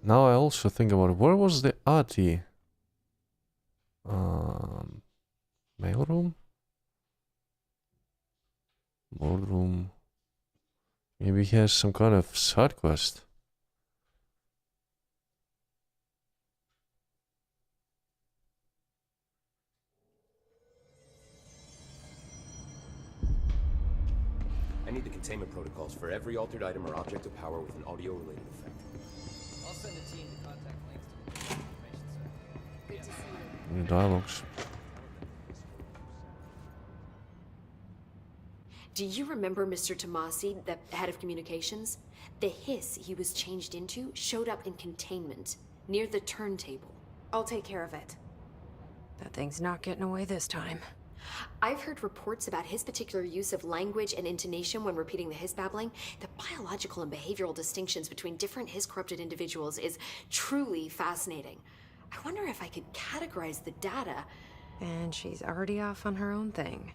Now I also think about it. Where was the Ati? Mailroom? Boardroom. Maybe he has some kind of side quest.
I need the containment protocols for every altered item or object of power with an audio-related effect.
I'll send a team to contact links to the information center.
Good to see you.
New dialogues.
Do you remember Mr. Tomasi, the head of communications? The hiss he was changed into showed up in containment, near the turntable.
I'll take care of it.
That thing's not getting away this time.
I've heard reports about his particular use of language and intonation when repeating the hiss babbling. The biological and behavioral distinctions between different hiss-corrupted individuals is truly fascinating. I wonder if I could categorize the data.
And she's already off on her own thing.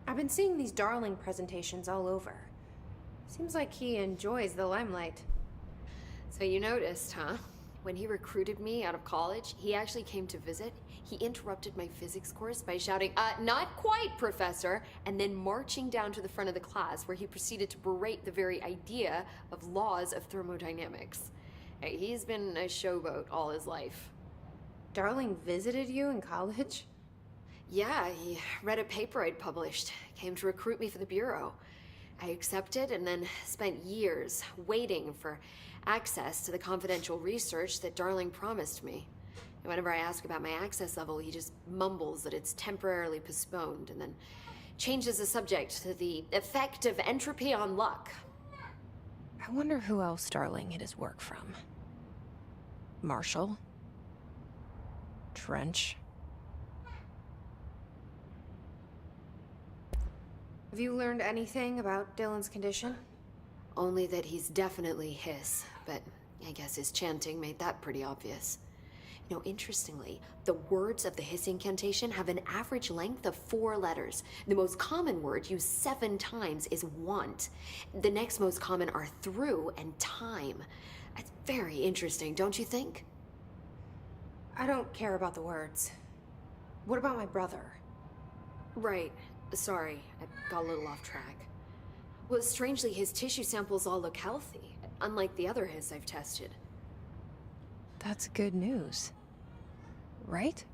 I've been seeing these Darling presentations all over. Seems like he enjoys the limelight.
So you noticed, huh? When he recruited me out of college, he actually came to visit. He interrupted my physics course by shouting, not quite, Professor, and then marching down to the front of the class where he proceeded to berate the very idea of laws of thermodynamics. Hey, he's been a showboat all his life.
Darling visited you in college?
Yeah, he read a paper I'd published, came to recruit me for the Bureau. I accepted and then spent years waiting for access to the confidential research that Darling promised me. And whenever I ask about my access level, he just mumbles that it's temporarily postponed and then changes the subject to the effect of entropy on luck.
I wonder who else Starling hid his work from. Marshall? Trench?
Have you learned anything about Dylan's condition?
Only that he's definitely hiss, but I guess his chanting made that pretty obvious. You know, interestingly, the words of the hiss incantation have an average length of 4 letters. The most common word used 7 times is want. The next most common are through and time. That's very interesting, don't you think?
I don't care about the words. What about my brother?
Right. Sorry, I got a little off track. Well, strangely, his tissue samples all look healthy, unlike the other hiss I've tested.
That's good news. Right?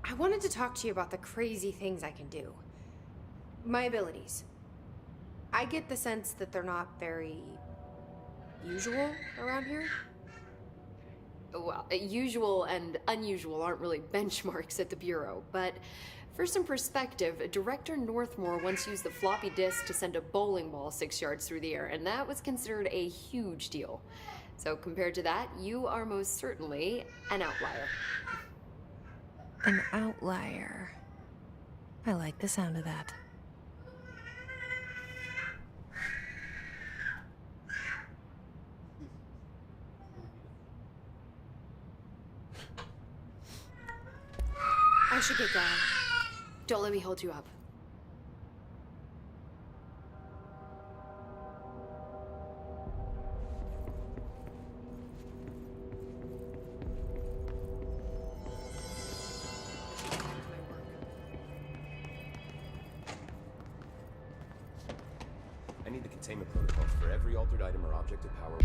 I wanted to talk to you about the crazy things I can do. My abilities. I get the sense that they're not very usual around here.
Well, usual and unusual aren't really benchmarks at the Bureau, but for some perspective, Director Northmore once used the floppy disk to send a bowling ball 6 yards through the air, and that was considered a huge deal. So compared to that, you are most certainly an outlier.
An outlier. I like the sound of that.
I should get going. Don't let me hold you up.
I need the containment protocols for every altered item or object of power.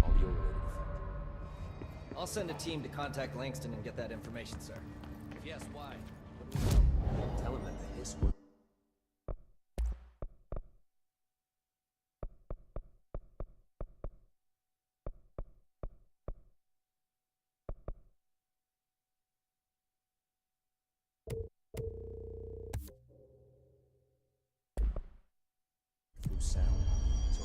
Audio-related effect.
I'll send a team to contact Langston and get that information, sir. If yes, why?
Tell him that the hiss work. Through sound. So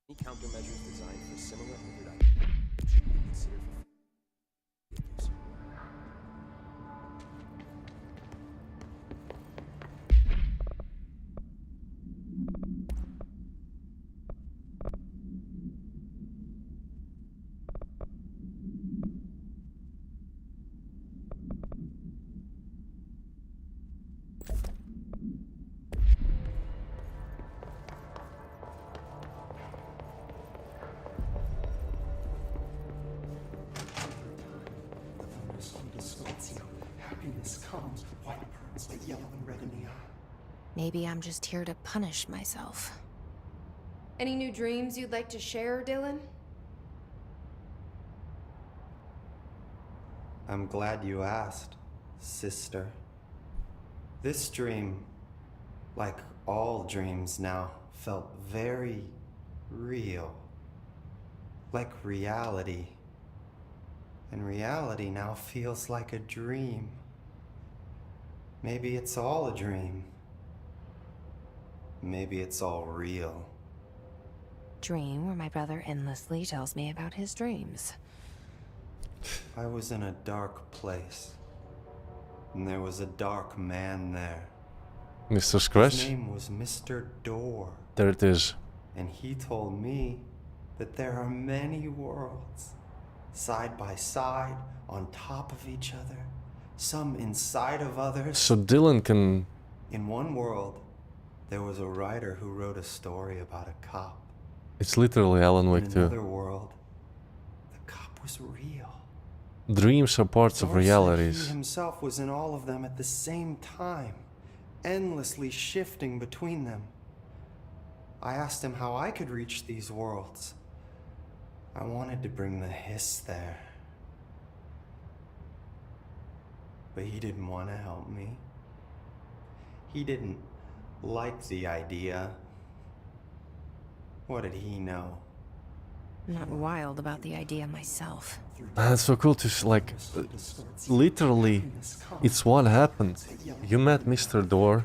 any countermeasures designed for similar altered items should be considered for use.
Happiness comes, white pearls, the yellow and red in the eye.
Maybe I'm just here to punish myself.
Any new dreams you'd like to share, Dylan?
I'm glad you asked, sister. This dream, like all dreams now, felt very real. Like reality. And reality now feels like a dream. Maybe it's all a dream. Maybe it's all real.
Dream where my brother endlessly tells me about his dreams.
I was in a dark place. And there was a dark man there.
Mr. Scratch?
His name was Mr. Door.
There it is.
And he told me that there are many worlds, side by side, on top of each other, some inside of others.
So Dylan can...
In one world, there was a writer who wrote a story about a cop.
It's literally Alan Wake
In
too.
another world, the cop was real.
Dreams are parts of
Door said
realities.
He himself was in all of them at the same time, endlessly shifting between them. I asked him how I could reach these worlds. I wanted to bring the hiss there. But he didn't want to help me. He didn't liked the idea. What did he know?
I'm not wild about the idea myself.
It's so cool to like, literally, it's what happened. You met Mr. Door.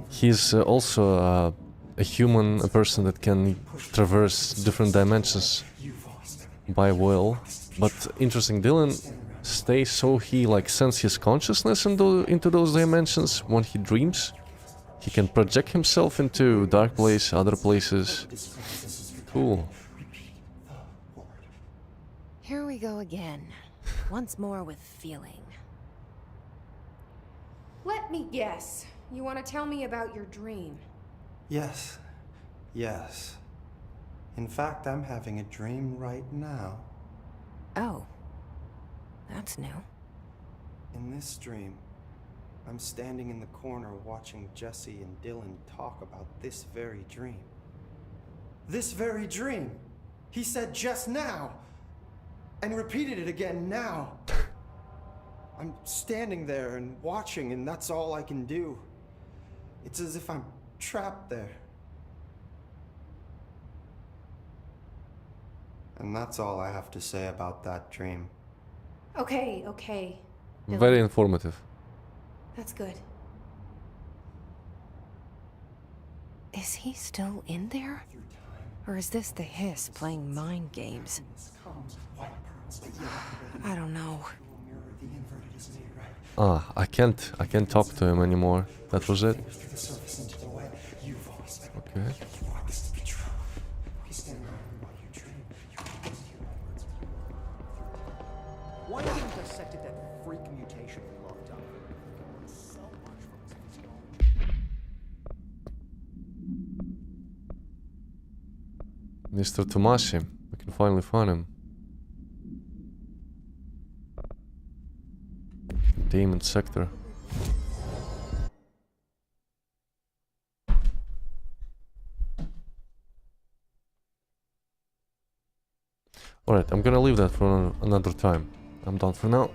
He's also a human, a person that can traverse different dimensions by will. But interesting, Dylan stays so he like sends his consciousness into those dimensions when he dreams. He can project himself into dark place, other places. Cool.
Here we go again. Once more with feeling.
Let me guess. You want to tell me about your dream?
Yes. Yes. In fact, I'm having a dream right now.
Oh. That's new.
In this dream, I'm standing in the corner watching Jesse and Dylan talk about this very dream. This very dream! He said just now! And repeated it again now! I'm standing there and watching, and that's all I can do. It's as if I'm trapped there. And that's all I have to say about that dream.
Okay, okay.
Very informative.
That's good.
Is he still in there? Or is this the Hiss playing mind games? I don't know.
Ah, I can't talk to him anymore. That was it. Okay.
Why have you dissected that freak mutation we looked up? So much from his physical.
Mr. Tomasi. We can finally find him. Demon sector. Alright, I'm gonna leave that for another time. I'm done for now.